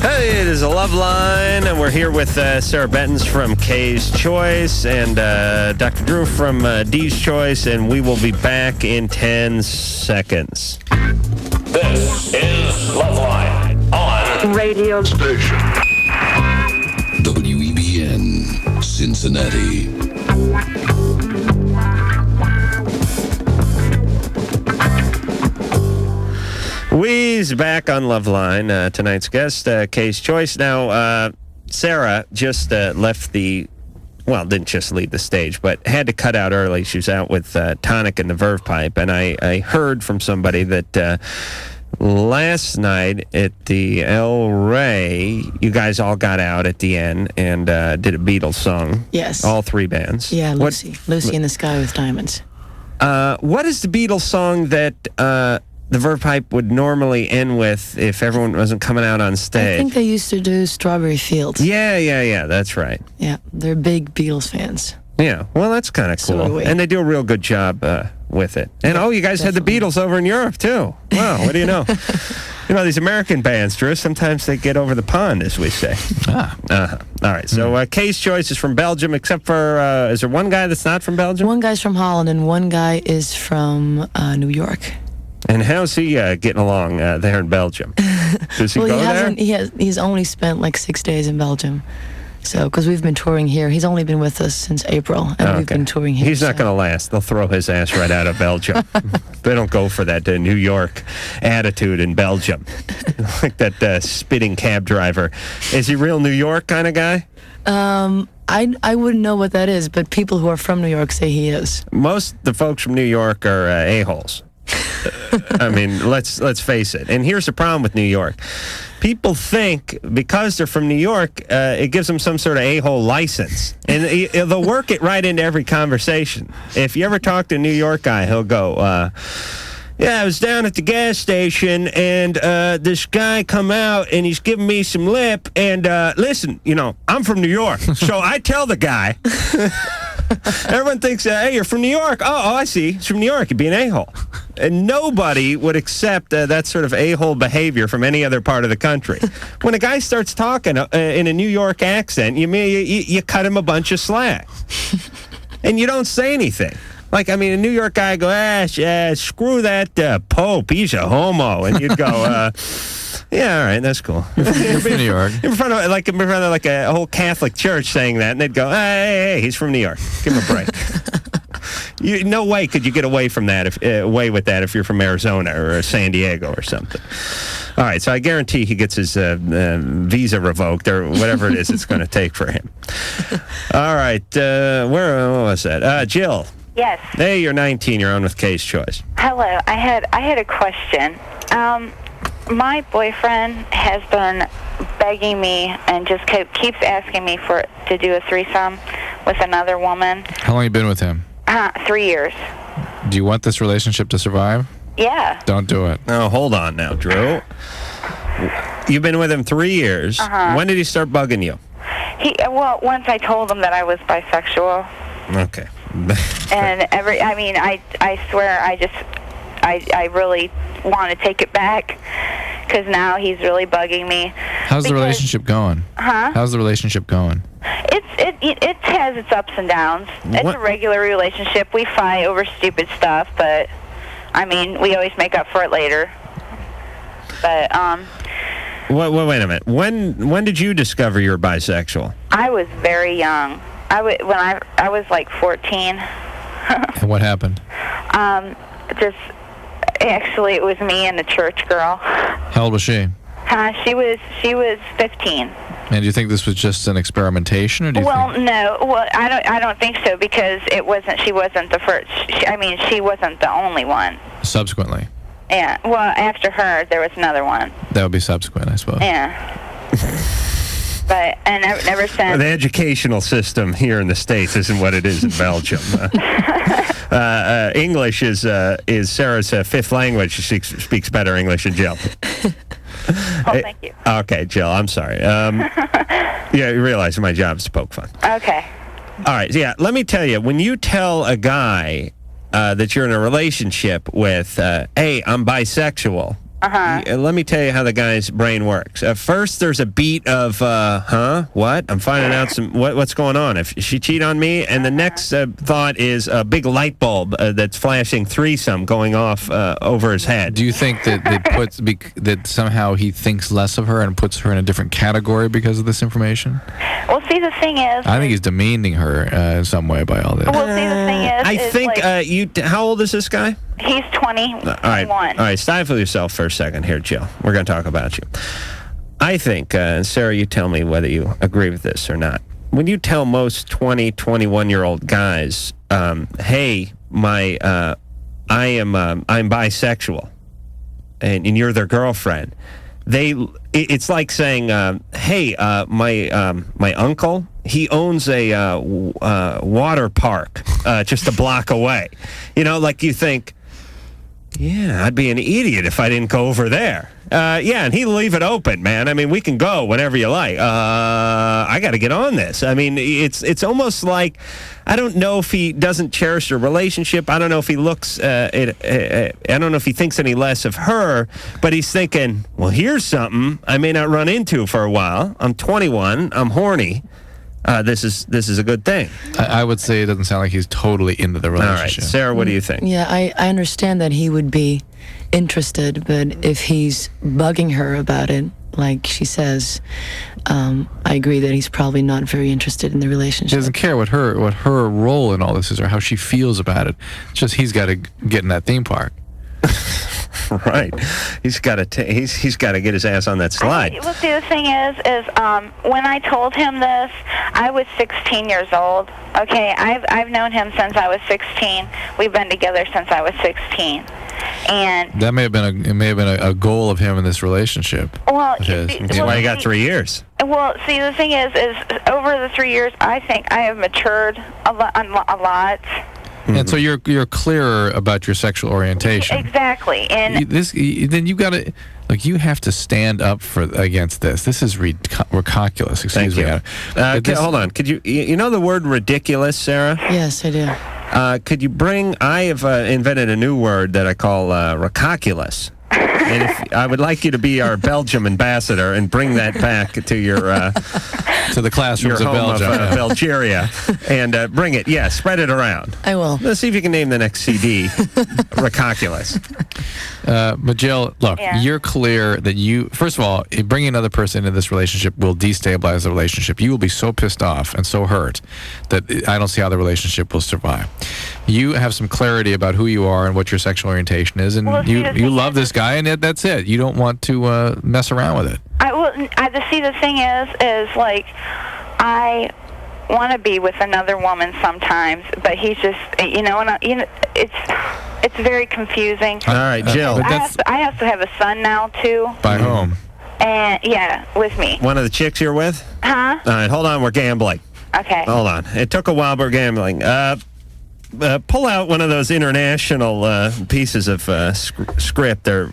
Hey, it is a LoveLine, and we're here with Sarah Bettens from K's Choice and Dr. Drew from D's Choice, and we will be back in 10 seconds. This is LoveLine on Radio Station. WEBN, Cincinnati. We's back on LoveLine. Tonight's guest, K's Choice. Now, Sarah just left didn't just leave the stage, but had to cut out early. She was out with Tonic and the Verve Pipe, and I heard from somebody that last night at the El Rey, you guys all got out at the end and did a Beatles song. Yes. All three bands. Yeah, Lucy in the Sky with Diamonds. What is the Beatles song that the Verve Pipe would normally end with if everyone wasn't coming out on stage? I think they used to do Strawberry Fields. Yeah, that's right. Yeah, they're big Beatles fans. Yeah, well, that's kind of cool. So are we. And they do a real good job with it. And, you guys had the Beatles over in Europe, too. Wow, what do you know? You know, these American bands, Drew, sometimes they get over the pond, as we say. All right, so Kay's choice is from Belgium, except for, is there one guy that's not from Belgium? One guy's from Holland, and one guy is from New York. And how's he getting along there in Belgium? Does he go there? He's only spent like 6 days in Belgium. So, because we've been touring here. He's only been with us since April, and we've been touring here. He's not going to last. They'll throw his ass right out of Belgium. They don't go for that New York attitude in Belgium. Like that spitting cab driver. Is he real New York kind of guy? I wouldn't know what that is, but people who are from New York say he is. Most the folks from New York are a-holes. I mean, let's face it. And here's the problem with New York. People think because they're from New York, it gives them some sort of a-hole license. And they'll work it right into every conversation. If you ever talk to a New York guy, he'll go, yeah, I was down at the gas station, and this guy come out, and he's giving me some lip. And listen, I'm from New York. So I tell the guy, everyone thinks, hey, you're from New York. Oh, I see. He's from New York. You'd be an a-hole. And nobody would accept that sort of a-hole behavior from any other part of the country. When a guy starts talking in a New York accent, you cut him a bunch of slack. And you don't say anything. Like, I mean, a New York guy go, screw that Pope, he's a homo. And you'd go, yeah, all right, that's cool. You're from New York. In front of like a whole Catholic church saying that, and they'd go, hey, he's from New York. Give him a break. No way could you get away from that, away with that if you're from Arizona or San Diego or something. All right, so I guarantee he gets his visa revoked or whatever it is it's going to take for him. All right, what was that? Jill. Yes. Hey, you're 19. You're on with Kay's Choice. Hello. I had a question. My boyfriend has been begging me and just keeps asking me to do a threesome with another woman. How long have you been with him? 3 years. Do you want this relationship to survive? Yeah. Don't do it. No, hold on now, Drew. You've been with him 3 years. Uh-huh. When did he start bugging you? Once I told him that I was bisexual. Okay. And I swear I really want to take it back because now he's really bugging me. How's the relationship going? How's the relationship going? It has its ups and downs. It's a regular relationship. We fight over stupid stuff, but I mean, we always make up for it later. But wait a minute. When did you discover you're bisexual? I was very young. When I was like 14. And what happened? Actually, it was me and a church girl. How old was she? She was 15. And do you think this was just an experimentation, or do you think? No. Well, I don't think so because she wasn't the first. She wasn't the only one. Subsequently. Yeah. Well, after her, there was another one. That would be subsequent, I suppose. Yeah. But ever since the educational system here in the States isn't what it is in Belgium. English is Sarah's fifth language. She speaks better English than Jill. Thank you. Okay, Jill, I'm sorry. Yeah, you realize my job is to poke fun. Okay. All right, yeah, let me tell you, when you tell a guy that you're in a relationship with, hey, I'm bisexual, let me tell you how the guy's brain works. First, there's a beat of, what? I'm finding out what's going on. If she cheat on me, and the next thought is a big light bulb that's flashing threesome going off over his head. Do you think that somehow he thinks less of her and puts her in a different category because of this information? Well, see, the thing is, I think he's demeaning her in some way by all this. Well, see, the thing is, I think how old is this guy? He's 20, 21. All right, stifle yourself for a second here, Jill. We're going to talk about you. I think, Sarah, you tell me whether you agree with this or not. When you tell most 20, 21-year-old guys, hey, I'm bisexual, and you're their girlfriend, it's like saying, hey, my uncle, he owns a water park just a block away. Like you think, yeah, I'd be an idiot if I didn't go over there. Yeah, and he'll leave it open, man. I mean, we can go whenever you like. I got to get on this. I mean, it's almost like, I don't know if he doesn't cherish the relationship. I don't know if he looks, I don't know if he thinks any less of her, but he's thinking, well, here's something I may not run into for a while. I'm 21. I'm horny. This is a good thing. I would say it doesn't sound like he's totally into the relationship. All right, Sarah, what do you think? Yeah, I understand that he would be interested, but if he's bugging her about it, like she says, I agree that he's probably not very interested in the relationship. He doesn't care what her role in all this is or how she feels about it. It's just he's got to get in that theme park. Right, he's got to get his ass on that slide. Well, see, the thing is when I told him this, I was 16 years old. Okay, I've known him since I was 16. We've been together since I was 16, and that may have been a goal of him in this relationship. Well, that's why he got 3 years. Well, see, the thing is over the 3 years, I think I have matured a lot. And so you're clearer about your sexual orientation. Exactly, and then you got to, like, you have to stand up against this. This is ridiculous. Excuse me. Hold on. Could you know the word ridiculous, Sarah? Yes, I do. Could you bring? I have invented a new word that I call ridiculous. And I would like you to be our Belgium ambassador and bring that back to your to the classrooms of Belgium, Belgeria, and bring it. Yeah, spread it around. I will. Let's see if you can name the next CD. Ridiculous. But Jill, look, you're clear that you, first of all, bringing another person into this relationship will destabilize the relationship. You will be so pissed off and so hurt that I don't see how the relationship will survive. You have some clarity about who you are and what your sexual orientation is, and you love this guy, and that's it. You don't want to mess around with it. The thing is like, I want to be with another woman sometimes, but he's just, it's very confusing. All right, Jill. I have to have a son now too. By whom? And yeah, with me. One of the chicks you're with? Huh? All right, hold on. We're gambling. Okay. Hold on. It took a while, but we're gambling. Pull out one of those international pieces of script or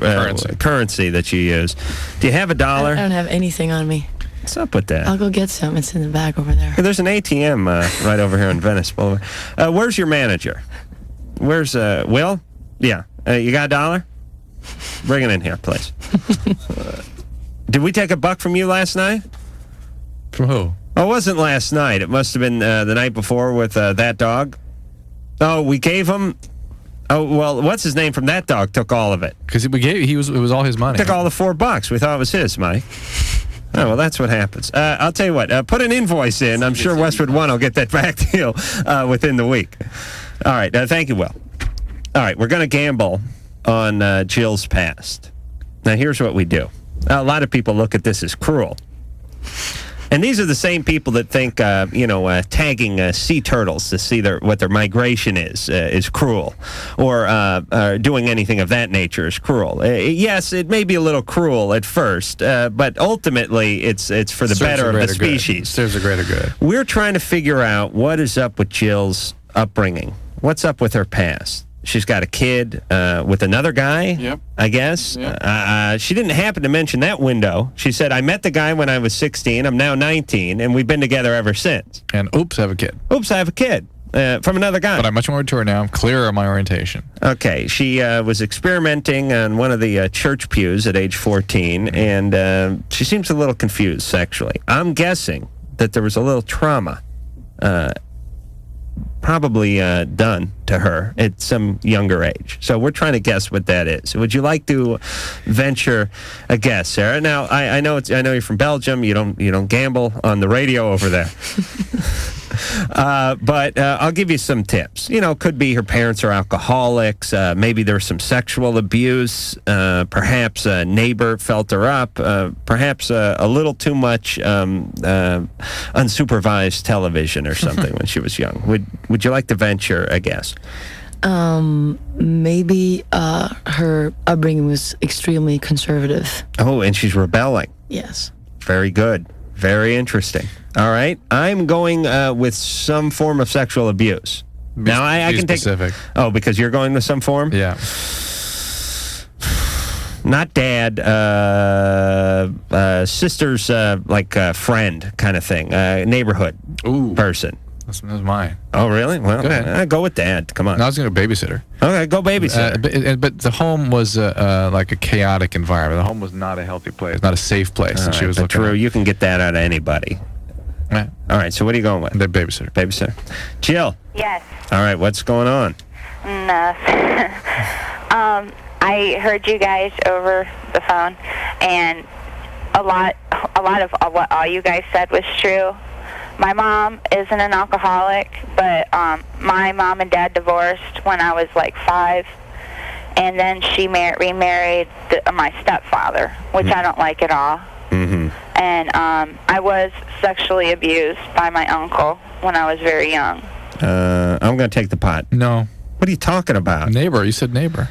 currency that you use. Do you have $1? I don't have anything on me. What's up with that? I'll go get some. It's in the bag over there. There's an ATM right over here in Venice Boulevard. Where's your manager? Where's Will? Yeah. You got $1? Bring it in here, please. Did we take $1 from you last night? From who? Oh, it wasn't last night. It must have been the night before with that dog. Oh, we gave him. Oh, well, what's his name from that dog took all of it. Because it was all his money. Took all the $4. We thought it was his, Mike. Oh, well, that's what happens. I'll tell you what. Put an invoice in. I'm sure Westwood One will get that back to you within the week. All right. Thank you, Will. All right. We're going to gamble on Jill's past. Now, here's what we do. A lot of people look at this as cruel. And these are the same people that think, tagging sea turtles to see what their migration is cruel, or doing anything of that nature is cruel. Yes, it may be a little cruel at first, but ultimately it's for the better of the species. Serves a greater good. We're trying to figure out what is up with Jill's upbringing. What's up with her past? She's got a kid with another guy, I guess. Yep. She didn't happen to mention that window. She said, I met the guy when I was 16. I'm now 19, and we've been together ever since. And oops, I have a kid. Oops, I have a kid from another guy. But I'm much more mature now. I'm clearer on my orientation. Okay. She was experimenting on one of the church pews at age 14, and she seems a little confused sexually. I'm guessing that there was a little trauma probably done to her at some younger age. So we're trying to guess what that is. Would you like to venture a guess, Sarah? Now, I know you're from Belgium. You don't gamble on the radio over there. But I'll give you some tips. Could be her parents are alcoholics. Maybe there's some sexual abuse. Perhaps a neighbor felt her up. Perhaps a little too much unsupervised television or something when she was young. Would you like to venture a guess? Maybe her upbringing was extremely conservative. Oh, and she's rebelling. Yes. Very good. Very interesting. All right. I'm going with some form of sexual abuse. Now, I can specific. Oh, because you're going with some form? Yeah. Not dad, sister's friend kind of thing, neighborhood person. That's mine. Oh, really? Well, go ahead. Go with dad. Come on. No, I was going to babysitter. Okay, go babysitter. But the home was like a chaotic environment. The home was not a healthy place, not a safe place. And she was looking. Drew, you can get that out of anybody. Right. All right, so what are you going with? The babysitter. Babysitter. Jill. Yes. All right, what's going on? I heard you guys over the phone, and a lot of what all you guys said was true. My mom isn't an alcoholic, but my mom and dad divorced when I was like 5, and then she remarried my stepfather, which I don't like at all. Mm-hmm. And I was sexually abused by my uncle when I was very young. I'm going to take the pot. No. What are you talking about? Neighbor. You said neighbor.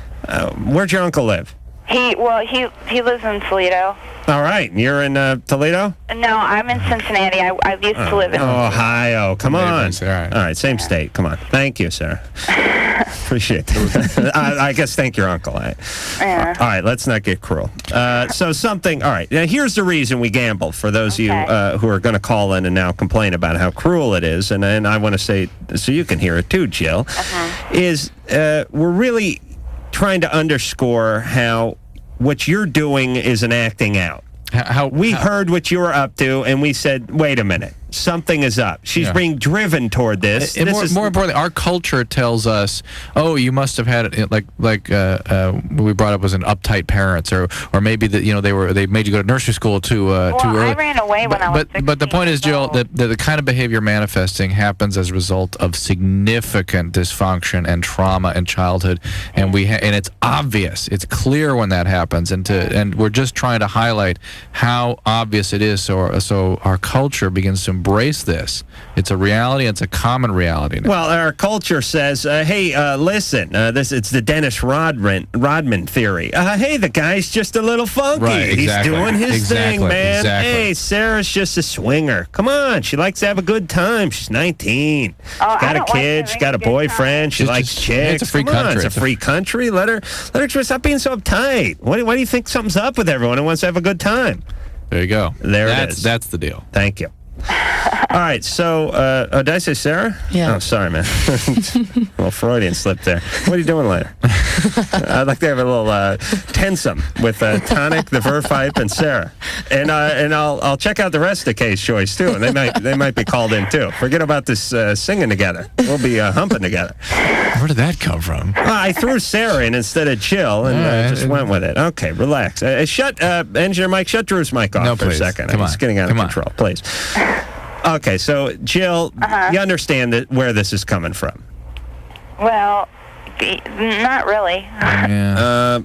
Where'd your uncle live? He lives in Toledo. All right. You're in Toledo? No, I'm in Cincinnati. I used to live in Ohio. Come on. All right. Same state. Come on. Thank you, Sarah. Appreciate that. I guess thank your uncle. Yeah. All right. Let's not get cruel. All right. Now, here's the reason we gamble for those of you who are going to call in and now complain about how cruel it is. And I want to say, so you can hear it too, Jill, is we're really trying to underscore how what you're doing is an acting out. We heard what you were up to, and we said, wait a minute, something is up. She's being driven toward this. And more importantly, our culture tells us, oh, you must have had it like we brought up was an uptight parents, or maybe that they made you go to nursery school too early. I ran away when I was 16. But the point is, Jill, that the kind of behavior manifesting happens as a result of significant dysfunction and trauma in childhood, and and it's obvious, it's clear when that happens, and we're just trying to highlight how obvious it is, so our culture begins to embrace this. It's a reality. It's a common reality now. Well, our culture says, hey, listen, it's the Dennis Rodman theory. Hey, the guy's just a little funky. Right, exactly. He's doing his thing, man. Exactly. Hey, Sarah's just a swinger. Come on. She likes to have a good time. She's 19. She's got a kid. She's got a boyfriend. She likes chicks. It's a free country. It's a free country. Let her just stop being so uptight. Why do you think something's up with everyone who wants to have a good time? There you go. It is. That's the deal. Thank you. All right, so, did I say Sarah? Yeah. Oh, sorry, man. Well, Freudian slip there. What are you doing later? I'd like to have a little tensum with Tonic, the Verpipe, and Sarah. And I'll check out the rest of the case choice, too, and they might be called in, too. Forget about this singing together. We'll be humping together. Where did that come from? I threw Sarah in instead of Jill and just went with it. Okay, relax. Engineer Mike, shut Drew's mic off for a second. It's getting out of control, please. Okay, so Jill, you understand where this is coming from? Well, not really.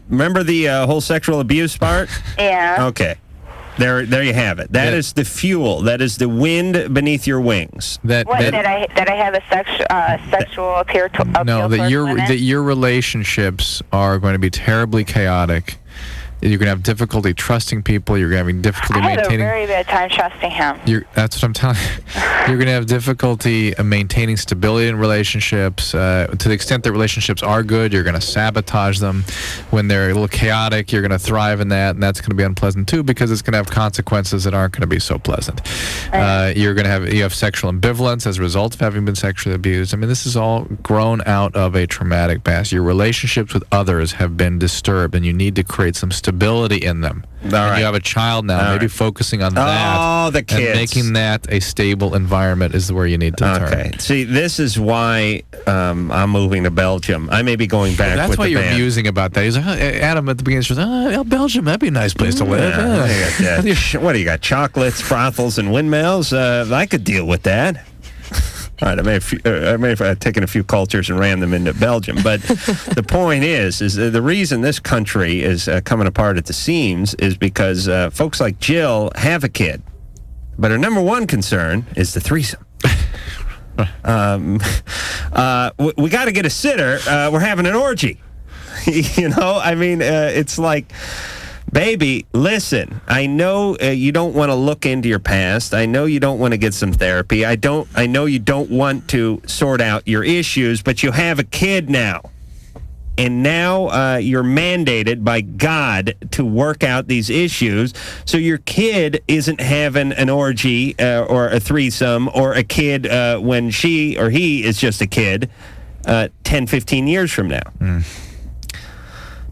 Remember the whole sexual abuse part? Yeah. Okay. There you have it. That is the fuel. That is the wind beneath your wings. Did I have a sexual appeal? No, that your relationships are going to be terribly chaotic. You're going to have difficulty trusting people. You're going to have difficulty maintaining. I had a very bad time trusting him. That's what I'm telling you. You're going to have difficulty maintaining stability in relationships. To the extent that relationships are good, you're going to sabotage them. When they're a little chaotic, you're going to thrive in that, and that's going to be unpleasant too, because it's going to have consequences that aren't going to be so pleasant. You have sexual ambivalence as a result of having been sexually abused. I mean, this is all grown out of a traumatic past. Your relationships with others have been disturbed, and you need to create some stability in them. You have a child now, maybe focusing on that. Oh, the kids. And making that a stable environment is where you need to turn. Okay. See, this is why I'm moving to Belgium. I may be going back That's with why the you're band. musing about that. He's like, Adam at the beginning says, Belgium, that'd be a nice place to live. What do you got? Chocolates, brothels, and windmills? I could deal with that. All right, I may have taken a few cultures and ran them into Belgium, but the point is the reason this country is coming apart at the seams is because folks like Jill have a kid, but her number one concern is the threesome. We got to get a sitter. We're having an orgy. It's like, baby, listen, I know you don't want to look into your past. I know you don't want to get some therapy. I know you don't want to sort out your issues, but you have a kid now. and now you're mandated by God to work out these issues, so your kid isn't having an orgy or a threesome, or a kid when she or he is just a kid 10, 15 years from now.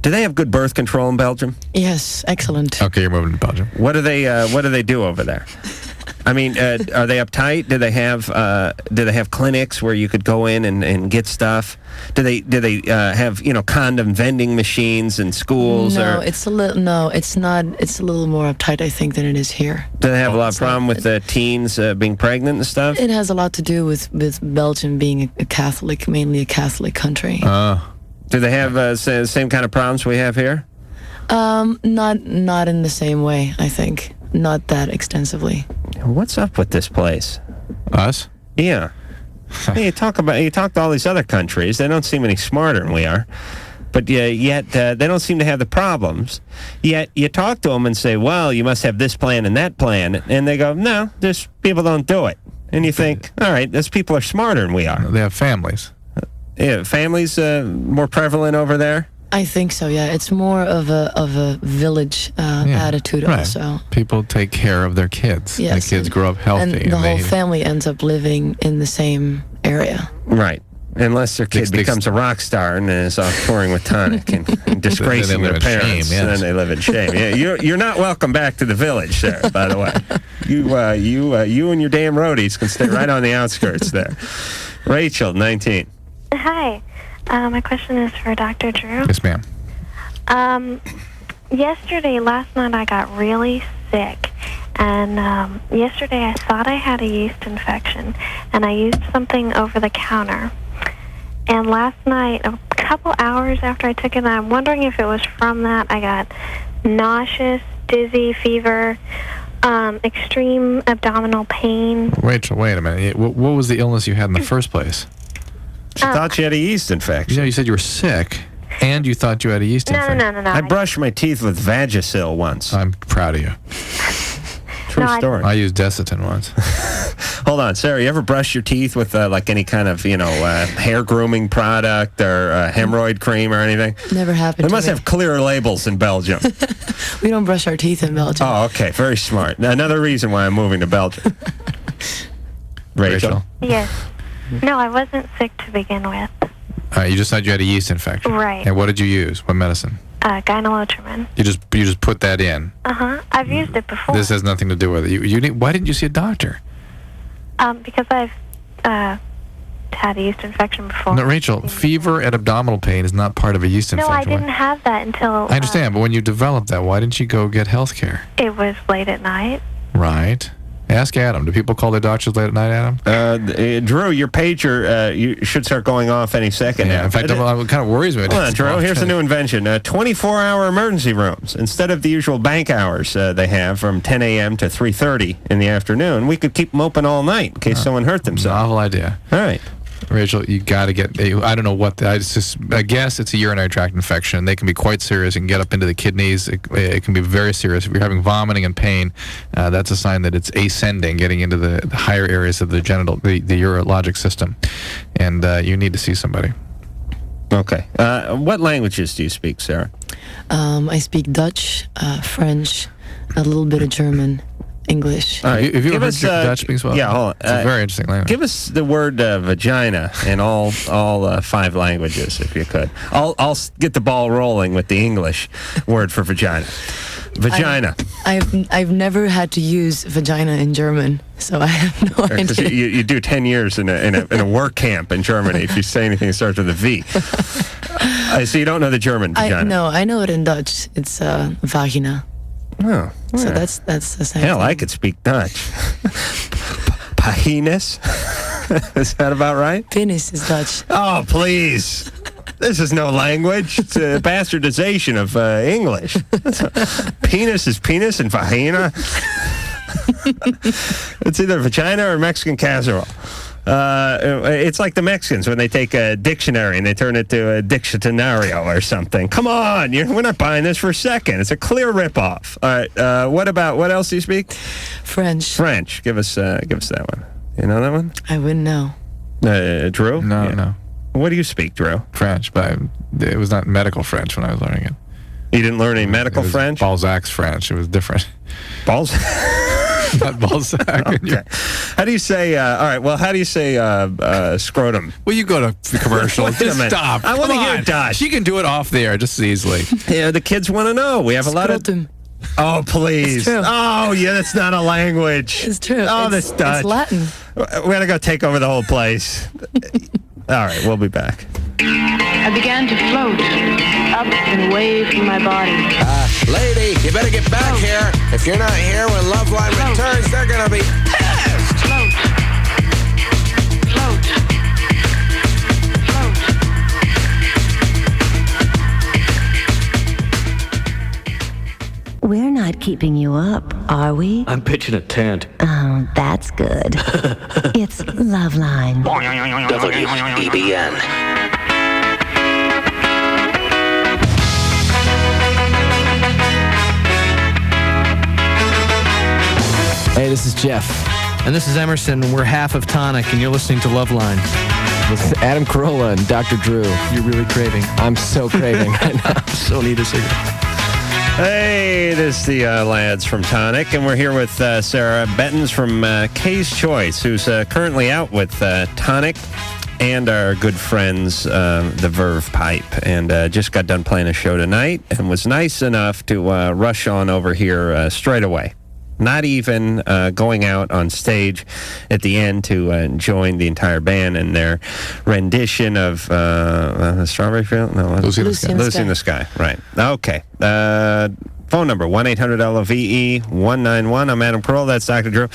Do they have good birth control in Belgium? Yes, excellent. Okay, you're moving to Belgium. What do they do over there? I mean, are they uptight? Do they have clinics where you could go in and get stuff? Do they have condom vending machines in schools? No, it's not. It's a little more uptight, I think, than it is here. Do they have a lot of problem with teens being pregnant and stuff? It has a lot to do with Belgium being mainly a Catholic country. Do they have the same kind of problems we have here? Not in the same way, I think. Not that extensively. What's up with this place? Us? Yeah. Hey, you talk to all these other countries. They don't seem any smarter than we are. But yet they don't seem to have the problems. Yet you talk to them and say, well, you must have this plan and that plan. And they go, no, just people don't do it. And you think, all right, those people are smarter than we are. They have families. Yeah, families more prevalent over there? I think so, yeah. It's more of a village attitude also. People take care of their kids. Yes, the kids grow up healthy. And the whole family ends up living in the same area. Right. Unless their kid becomes a rock star and is off touring with Tonic and disgracing their parents. Shame, yes. And then they live in shame. Yeah, you're not welcome back to the village there, by the way. You and your damn roadies can stay right on the outskirts there. Rachel, 19. Hi. My question is for Dr. Drew. Yes, ma'am. Last night I got really sick. And yesterday I thought I had a yeast infection. And I used something over the counter. And last night, a couple hours after I took it, I'm wondering if it was from that. I got nauseous, dizzy, fever, extreme abdominal pain. Rachel, wait a minute. What was the illness you had in the first place? She thought you had a yeast infection. You said you were sick, and you thought you had a yeast infection. No. I brushed my teeth with Vagisil once. I'm proud of you. True story. I used Desitin once. Hold on, Sarah. You ever brush your teeth with like any kind of hair grooming product or hemorrhoid cream or anything? Never happened. They must have clear labels in Belgium. We don't brush our teeth in Belgium. Oh, okay. Very smart. Another reason why I'm moving to Belgium. Rachel. Yes. No, I wasn't sick to begin with. You just thought you had a yeast infection. Right. And what did you use? What medicine? Gynolotrin. You just put that in. I've used it before. This has nothing to do with it. Why didn't you see a doctor? Because I've had a yeast infection before. No, Rachel, fever and abdominal pain is not part of a yeast infection. No, I didn't have that until... I understand, but when you developed that, why didn't you go get health care? It was late at night. Right. Ask Adam. Do people call their doctors late at night, Adam? Drew, your pager you should start going off any second. Yeah, in fact, it kind of worries me. Hold on, Drew. Here's a new invention. 24-hour emergency rooms. Instead of the usual bank hours they have from 10 a.m. to 3:30 in the afternoon, we could keep them open all night in case someone hurt themselves. Novel idea. All right. Rachel, you got to get, I don't know what, I guess it's a urinary tract infection. They can be quite serious. It can get up into the kidneys. It can be very serious. If you're having vomiting and pain, that's a sign that it's ascending, getting into the higher areas of the genital, the urologic system. And you need to see somebody. Okay. What languages do you speak, Sarah? I speak Dutch, French, a little bit of German, English. Have you ever heard Dutch speak as well? Yeah, hold on. It's a very interesting language. Give us the word vagina in all 5 languages, if you could. I'll get the ball rolling with the English word for vagina. Vagina. I've never had to use vagina in German, so I have no idea. Because you do 10 years in a work camp in Germany if you say anything that starts with a V. So you don't know the German vagina? No, I know it in Dutch. It's vagina. Oh, so that's the same. Hell, thing. I could speak Dutch. Penis? Is that about right? Penis is Dutch. Oh, please. This is no language. It's a bastardization of English. Penis is penis and vagina. It's either vagina or Mexican casserole. It's like the Mexicans when they take a dictionary and they turn it to a dictionario or something. Come on, we're not buying this for a second. It's a clear ripoff. All right, what else do you speak? French. French. Give us that one. You know that one? I wouldn't know. Drew? No. What do you speak, Drew? French, but it was not medical French when I was learning it. You didn't learn any medical French? Balzac's French. It was different. Not Balzac. Okay. How do you say, all right, well, how do you say scrotum? Well, you go to the commercial. Wait a minute. Stop. I want to Come hear on. Dutch. She can do it off the air just as easily. Yeah, the kids want to know. We have a lot of... Oh, please. It's true. Oh, yeah, that's not a language. It's true. Oh, that's Dutch. It's Latin. We're going to go take over the whole place. All right, we'll be back. I began to float up and away from my body. Lady, you better get back here. If you're not here when LoveLine returns, they're going to be pissed. Float. Float. We're not keeping you up, are we? I'm pitching a tent. Oh, that's good. It's LoveLine. WEBN. Hey, this is Jeff. And this is Emerson, and we're half of Tonic, and you're listening to LoveLine. This is Adam Carolla and Dr. Drew. You're really craving. I'm so craving. I so need a cigarette. Hey, this is the lads from Tonic, and we're here with Sarah Bettens from Kay's Choice, who's currently out with Tonic and our good friends, the Verve Pipe, and just got done playing a show tonight and was nice enough to rush on over here straight away. Not even going out on stage at the end to join the entire band in their rendition of Strawberry Field? No, Lucy in the Sky. Right. Okay. Phone number, 1-800-LOVE-191. I'm Adam Carolla. That's Dr. Drew.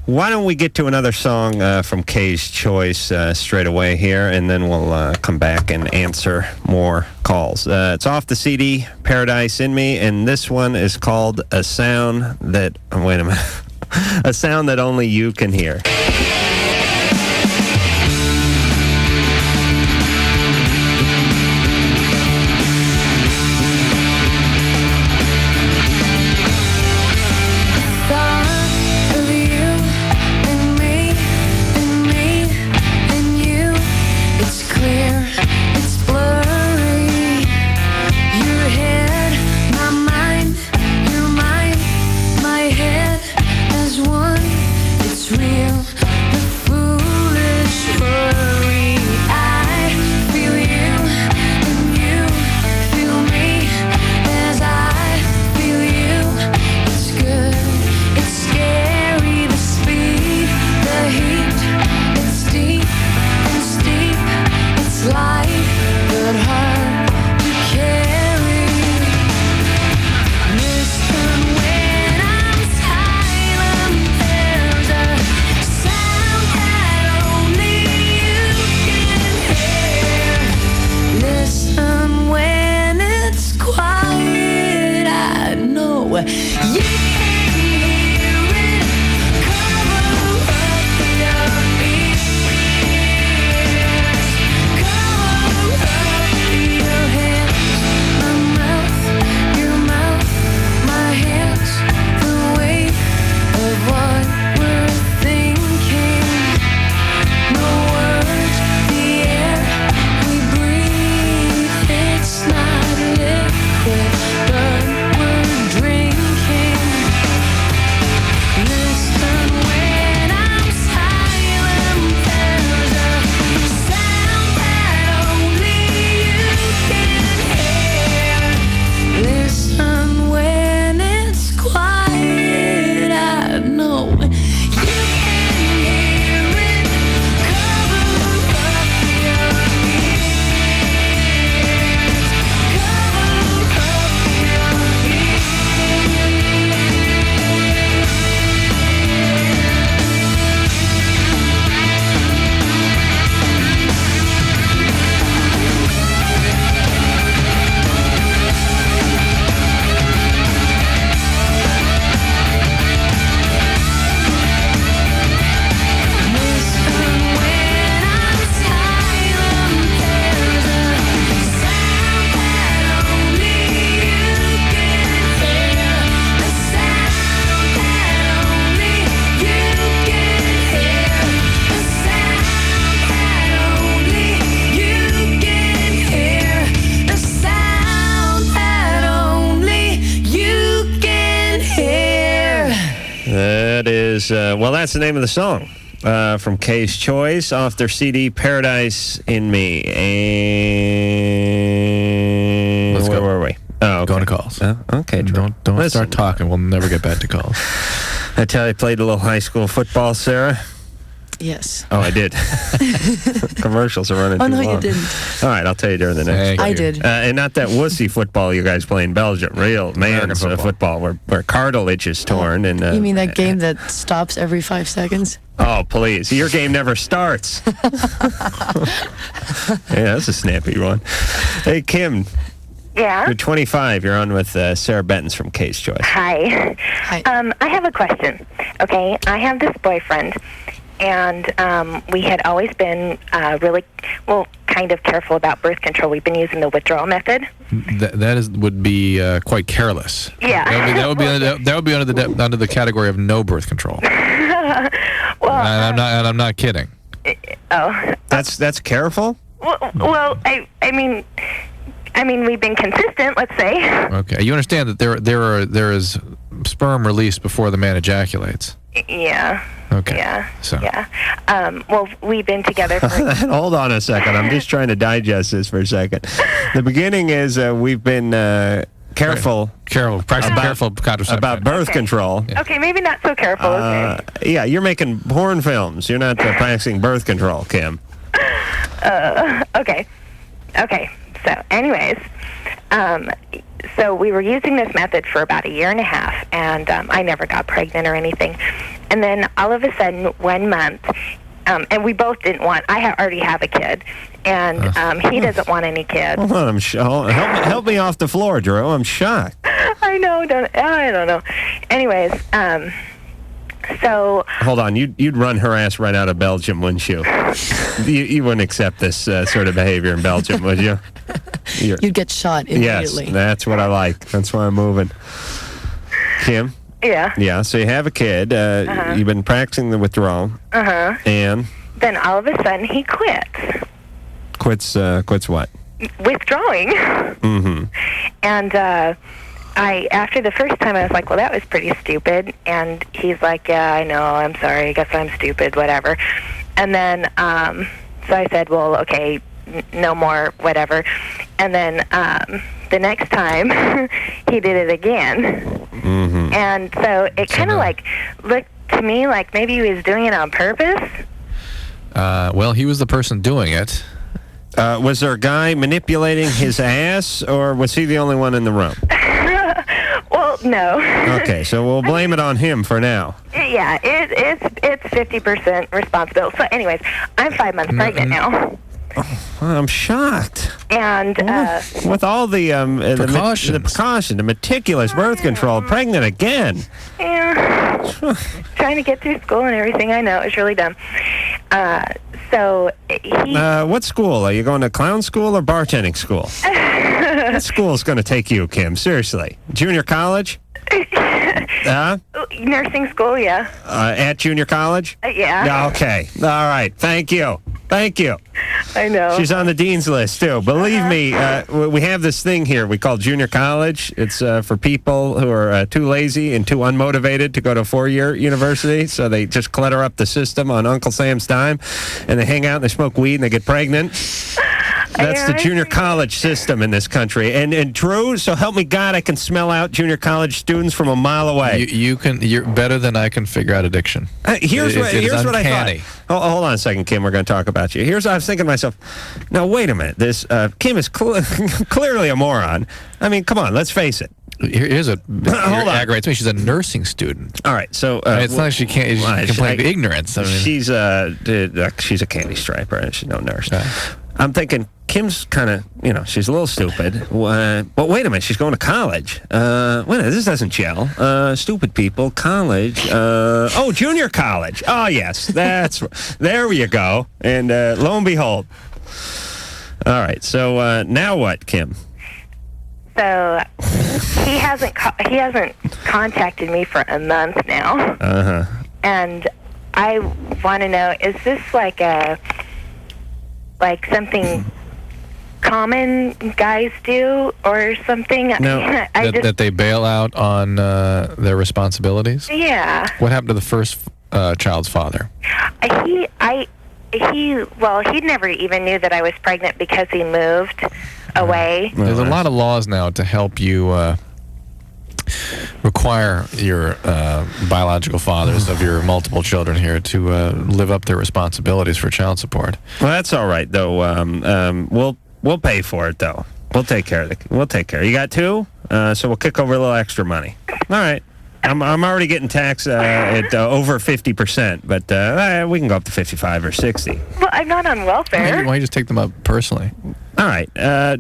Why don't we get to another song from Kay's Choice straight away here, and then we'll come back and answer more calls. It's off the CD, Paradise in Me, and this one is called A Sound That... wait a minute. A Sound That Only You Can Hear. Real. That is, that's the name of the song from K's Choice off their CD, Paradise in Me. And where were we? Oh, okay. Going to calls. Okay, Drew. Don't start talking. We'll never get back to calls. I tell you, I played a little high school football, Sarah. Yes. Oh, I did. Commercials are running too long. Oh, no, you didn't. All right, I'll tell you during the next. I did. And not that wussy football you guys play in Belgium. Real man's football where cartilage is torn. And you mean that game that stops every 5 seconds? Oh, please. Your game never starts. Yeah, that's a snappy one. Hey, Kim. Yeah? You're 25. You're on with Sarah Benton's from K's Choice. Hi. I have a question. Okay, I have this boyfriend, and we had always been kind of careful about birth control. We've been using the withdrawal method. That would be quite careless. Yeah. That would be under the category of no birth control. Well, and I'm not kidding. Oh. That's careful? Well, I mean, we've been consistent, let's say. Okay, you understand that there is sperm released before the man ejaculates. Yeah. Okay. Yeah. So. Yeah. Well, we've been together for... Hold on a second. I'm just trying to digest this for a second. The beginning is we've been practicing careful contraception. About birth control. Okay, maybe not so careful. Yeah, you're making porn films. You're not practicing birth control, Kim. Okay. So, anyways, so we were using this method for about 1.5 years, and I never got pregnant or anything. And then all of a sudden, 1 month, and we both didn't want. I already have a kid, and he doesn't want any kids. Hold on, help me off the floor, Drew. I'm shocked. I know. I don't know. Anyways, so hold on. You'd run her ass right out of Belgium, wouldn't you? You wouldn't accept this sort of behavior in Belgium, would you? You'd get shot immediately. Yes, that's what I like. That's why I'm moving. Kim? Yeah. Yeah, so you have a kid. You've been practicing the withdrawal. And? Then all of a sudden he quits. Quits what? Withdrawing. Mm-hmm. And after the first time, I was like, well, that was pretty stupid. And he's like, yeah, I know, I'm sorry, I guess I'm stupid, whatever. And then, so I said, well, okay, no more, whatever. And then the next time, he did it again. Mm-hmm. And so it kind of looked to me like maybe he was doing it on purpose. Well, he was the person doing it. Was there a guy manipulating his ass, or was he the only one in the room? Well, no. Okay, so we'll blame it on him for now. Yeah, it's 50% responsibility. So anyways, I'm 5 months pregnant now. I'm shocked. And with all the precaution, the meticulous birth control, pregnant again. Yeah. Trying to get through school and everything, I know. It was really dumb. So he... what school? Are you going to clown school or bartending school? What school's going to take you, Kim? Seriously. Junior college? Nursing school, yeah. At junior college? Yeah. Okay. All right. Thank you. I know. She's on the dean's list, too. Believe me, we have this thing here we call junior college. It's for people who are too lazy and too unmotivated to go to a 4-year university, so they just clutter up the system on Uncle Sam's dime, and they hang out and they smoke weed and they get pregnant. That's the junior college system in this country. And Drew, so help me God, I can smell out junior college students from a mile away. You're better than I can figure out addiction. Here's what I thought. Hold on a second, Kim. We're going to talk about you. Here's what I was thinking to myself. Now, wait a minute. This Kim is clearly a moron. I mean, come on. Let's face it. Here's what aggravates me. She's a nursing student. All right, so it's not like she can't complain of ignorance. I mean, she's a candy striper and she's no nurse. I'm thinking Kim's kind of, she's a little stupid. Well, wait a minute, she's going to college. Wait a minute, this doesn't gel. Stupid people, college. Junior college. Oh, yes, there you go. And lo and behold. All right, so now what, Kim? So he hasn't contacted me for a month now. And I want to know, is this like something common guys do or something. No, that they bail out on their responsibilities? Yeah. What happened to the first child's father? He never even knew that I was pregnant because he moved away. There's a lot of laws now to help you require your biological fathers of your multiple children here to live up their responsibilities for child support. Well, that's all right, though. We'll pay for it, though. We'll take care of it. We'll take care. You got 2, so we'll kick over a little extra money. All right. I'm already getting taxed at over 50%, but we can go up to 55 or 60. Well, I'm not on welfare. Why don't you just take them up personally? All right,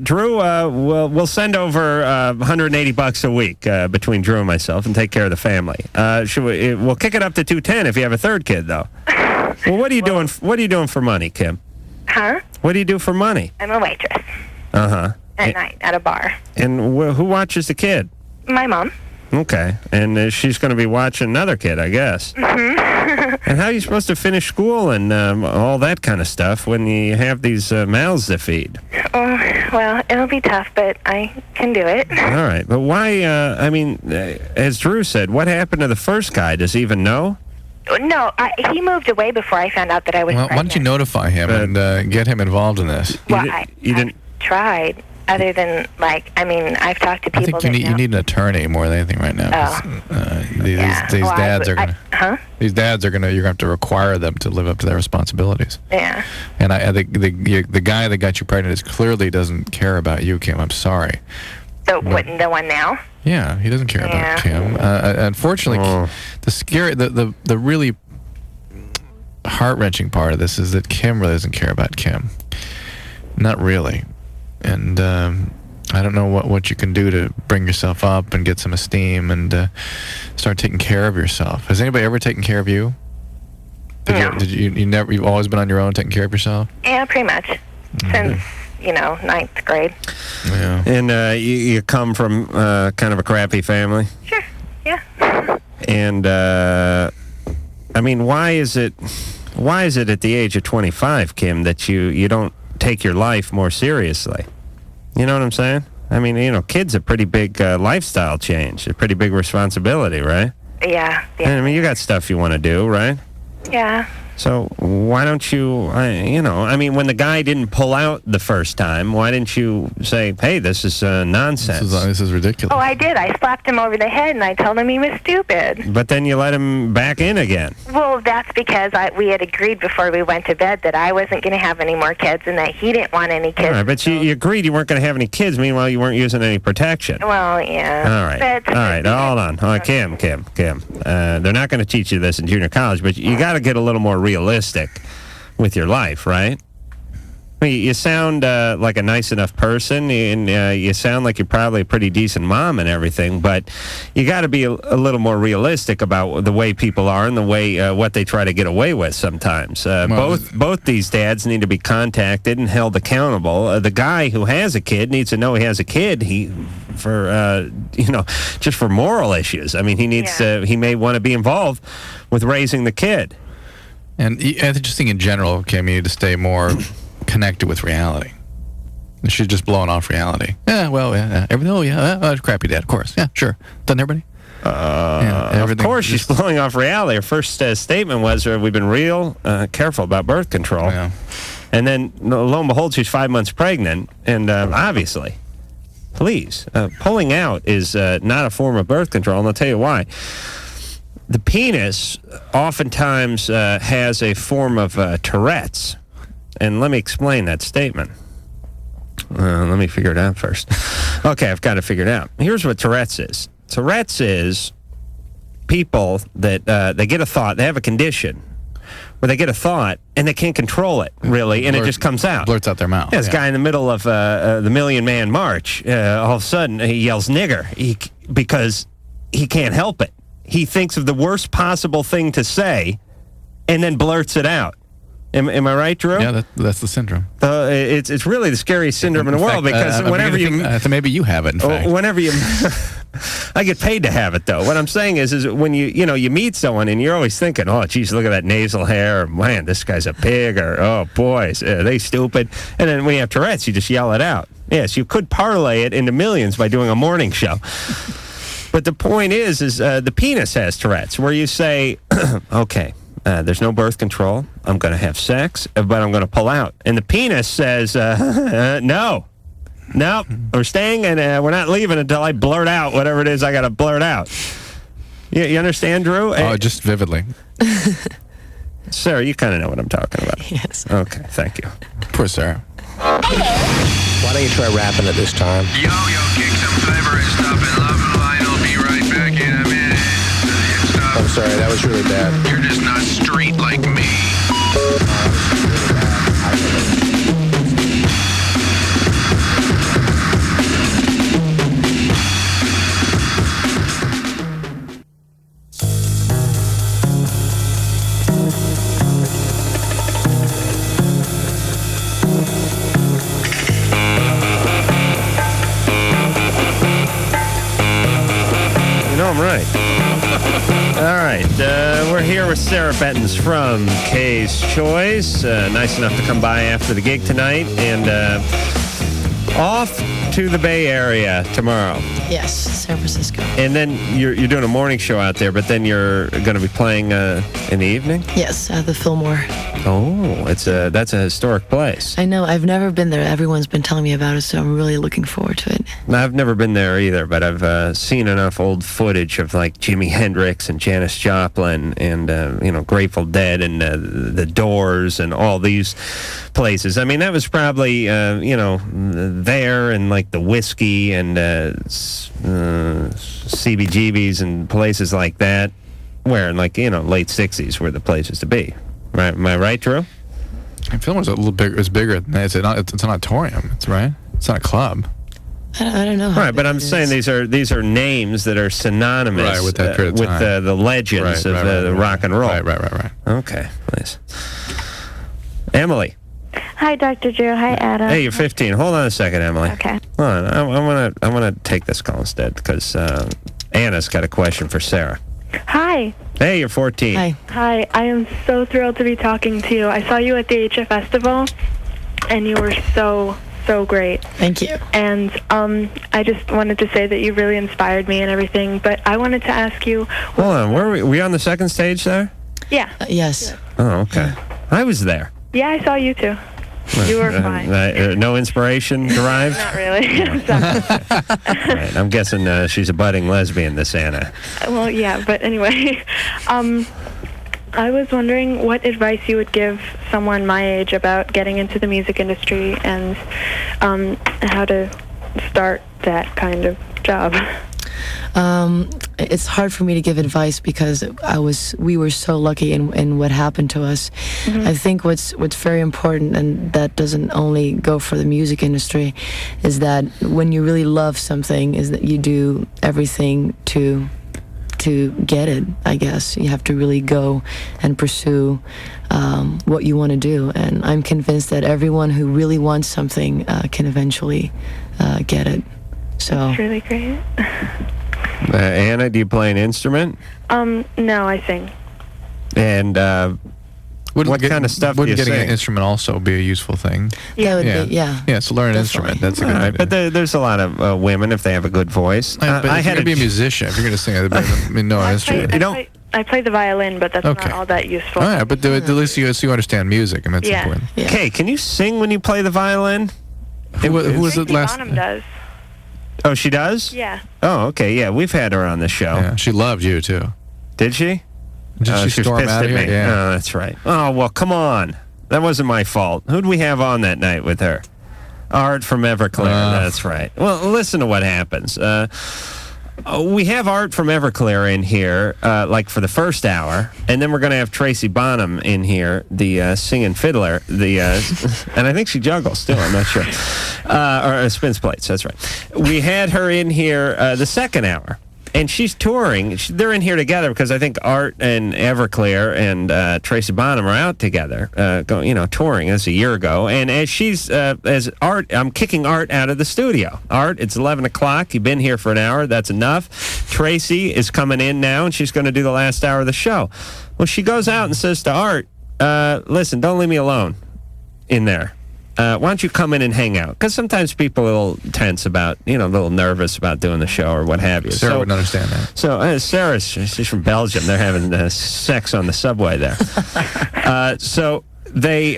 Drew. We'll send over $180 a week between Drew and myself, and take care of the family. We'll kick it up to $210 if you have a third kid, though. Well, what are you doing? What are you doing for money, Kim? Huh? What do you do for money? I'm a waitress. At night at a bar. And who watches the kid? My mom. Okay, and she's going to be watching another kid, I guess. Mm-hmm. And how are you supposed to finish school and all that kind of stuff when you have these mouths to feed? Oh, well, it'll be tough, but I can do it. All right, but why, as Drew said, what happened to the first guy? Does he even know? No, he moved away before I found out that I was pregnant. Why don't you notify him and get him involved in this? Well, I tried. Other than, I've talked to people. I think you need an attorney more than anything right now. These dads are gonna. These dads are gonna. You're gonna have to require them to live up to their responsibilities. Yeah. And the guy that got you pregnant clearly doesn't care about you, Kim. I'm sorry. The one now? Yeah, he doesn't care about Kim. Unfortunately, the really heart-wrenching part of this is that Kim really doesn't care about Kim. Not really. And I don't know what you can do to bring yourself up and get some esteem and start taking care of yourself. Has anybody ever taken care of you? You've always been on your own taking care of yourself? Yeah, pretty much. Since, 9th grade. Yeah. And you come from kind of a crappy family? Sure, yeah. And, why is it at the age of 25, Kim, that you don't take your life more seriously? You know what I'm saying? Kids a pretty big lifestyle change, a pretty big responsibility, right? Yeah. And, you got stuff you want to do, right? Yeah. So why don't you, when the guy didn't pull out the first time, why didn't you say, hey, this is nonsense? This is ridiculous. Oh, I did. I slapped him over the head and I told him he was stupid. But then you let him back in again. Well, that's because we had agreed before we went to bed that I wasn't going to have any more kids and that he didn't want any kids. All right, but you agreed you weren't going to have any kids. Meanwhile, you weren't using any protection. Well, yeah. All right, hold on. All right, Kim. They're not going to teach you this in junior college, but you got to get a little more realistic with your life, right? You sound like a nice enough person, and you sound like you're probably a pretty decent mom and everything, but you got to be a little more realistic about the way people are and the way what they try to get away with sometimes. Both these dads need to be contacted and held accountable. The guy who has a kid needs to know he has a kid. Just for moral issues. He needs he may want to be involved with raising the kid. And I just think in general, Kim, you need to stay more connected with reality. She's just blowing off reality. Crappy dad, of course. Yeah, sure. Doesn't everybody? Of course, she's blowing off reality. Her first statement was, we've been real careful about birth control. Yeah. And then, lo and behold, she's 5 months pregnant. And obviously, please, pulling out is not a form of birth control, and I'll tell you why. The penis oftentimes has a form of Tourette's. And let me explain that statement. Let me figure it out first. Okay, I've got it figured out. Here's what Tourette's is. Tourette's is people that they get a thought, they have a condition where they get a thought and they can't control it, really, and it just comes out. Blurts out their mouth. Yeah, this guy in the middle of the Million Man March, all of a sudden he yells nigger because he can't help it. He thinks of the worst possible thing to say and then blurts it out. Am I right, Drew? Yeah, that's the syndrome. It's really the scariest syndrome in the world because whenever you... maybe you have it, in fact. Whenever you I get paid to have it, though. What I'm saying is when you meet someone and you're always thinking, oh, geez, look at that nasal hair. Or, man, this guy's a pig. Or, oh, boy, are they stupid? And then when you have Tourette's, you just yell it out. Yes, you could parlay it into millions by doing a morning show. But the point is the penis has Tourette's, where you say, okay, there's no birth control. I'm going to have sex, but I'm going to pull out. And the penis says, no, we're staying, and we're not leaving until I blurt out whatever it is I got to blurt out. You understand, Drew? Oh, just vividly. Sarah, you kind of know what I'm talking about. Yes. Okay, thank you. Poor Sarah. Why don't you try rapping it this time? Yo, kick some flavor and stuff in LoveLine. I'll be right back in a minute. I'm sorry, that was really bad. You're just not street like me. I'm right. All right. We're here with Sarah Bettens from Kay's Choice. Nice enough to come by after the gig tonight. And off to the Bay Area tomorrow. Yes, San Francisco. And then you're doing a morning show out there, but then you're going to be playing in the evening? Yes, at the Fillmore. Oh, that's a historic place. I know. I've never been there. Everyone's been telling me about it, so I'm really looking forward to it. I've never been there either, but I've seen enough old footage of like Jimi Hendrix and Janis Joplin and Grateful Dead and the Doors and all these places. I mean, that was probably there and like the Whiskey and CBGBs and places like that, where in like late '60s were the places to be. Right? Am I right, Drew? I feel it's a little bigger. It's bigger than that. It's an auditorium. It's right. It's not a club. I don't know. Right, but I'm saying these are names that are synonymous with that period of time. the legends of the rock and roll. Right. Okay, please. Emily. Hi, Dr. Drew. Hi, Adam. Hey, you're 15. Hold on a second, Emily. Okay. Hold on. I want to take this call instead because Anna's got a question for Sarah. Hi. Hey, you're 14. Hi. I am so thrilled to be talking to you. I saw you at the HF Festival, and you were so great. Thank you. And I just wanted to say that you really inspired me and everything, but I wanted to ask you... Hold on. Were we on the second stage there? Yeah. Yes. Yeah. Oh, okay. I was there. Yeah, I saw you too. You were fine. No inspiration derived? Not really. Right, I'm guessing she's a budding lesbian, this Anna. Well, yeah, but anyway, I was wondering what advice you would give someone my age about getting into the music industry and how to start that kind of job. It's hard for me to give advice because we were so lucky in what happened to us. Mm-hmm. I think what's very important, and that doesn't only go for the music industry, is that when you really love something, is that you do everything to get it. I guess you have to really go and pursue what you want to do, and I'm convinced that everyone who really wants something can eventually get it. So that's really great. Anna, do you play an instrument? No, I sing. And what kind of stuff do you sing? Wouldn't getting an instrument also be a useful thing? Yeah, Yeah, so learn an instrument. That's a good idea. But there's a lot of women, if they have a good voice. But I had to be a musician. If you're going to sing, no instrument. I play the violin, but that's not all that useful. All right, but at least you understand music, and that's important. Yeah. Okay, can you sing when you play the violin? Who was it last? Bonham does. Oh, she does? Yeah. Oh, okay. Yeah, we've had her on the show. Yeah, she loved you too. Did she? Did she storm out of here? Yeah. Oh, that's right. Oh, well, come on. That wasn't my fault. Who'd we have on that night with her? Art from Everclear. That's right. Well, listen to what happens. We have Art from Everclear in here, like for the first hour, and then we're going to have Tracy Bonham in here, the singing fiddler, and I think she juggles still, I'm not sure, or spins plates, that's right. We had her in here the second hour, and she's touring. They're in here together because I think Art and Everclear and Tracy Bonham are out together, touring. That's a year ago. And as Art, I'm kicking Art out of the studio. Art, it's 11 o'clock. You've been here for an hour. That's enough. Tracy is coming in now, and she's going to do the last hour of the show. Well, she goes out and says to Art, listen, don't leave me alone in there. Why don't you come in and hang out? Because sometimes people are a little tense about, a little nervous about doing the show or what have you. Sarah wouldn't understand that. So she's from Belgium. They're having sex on the subway there. So they,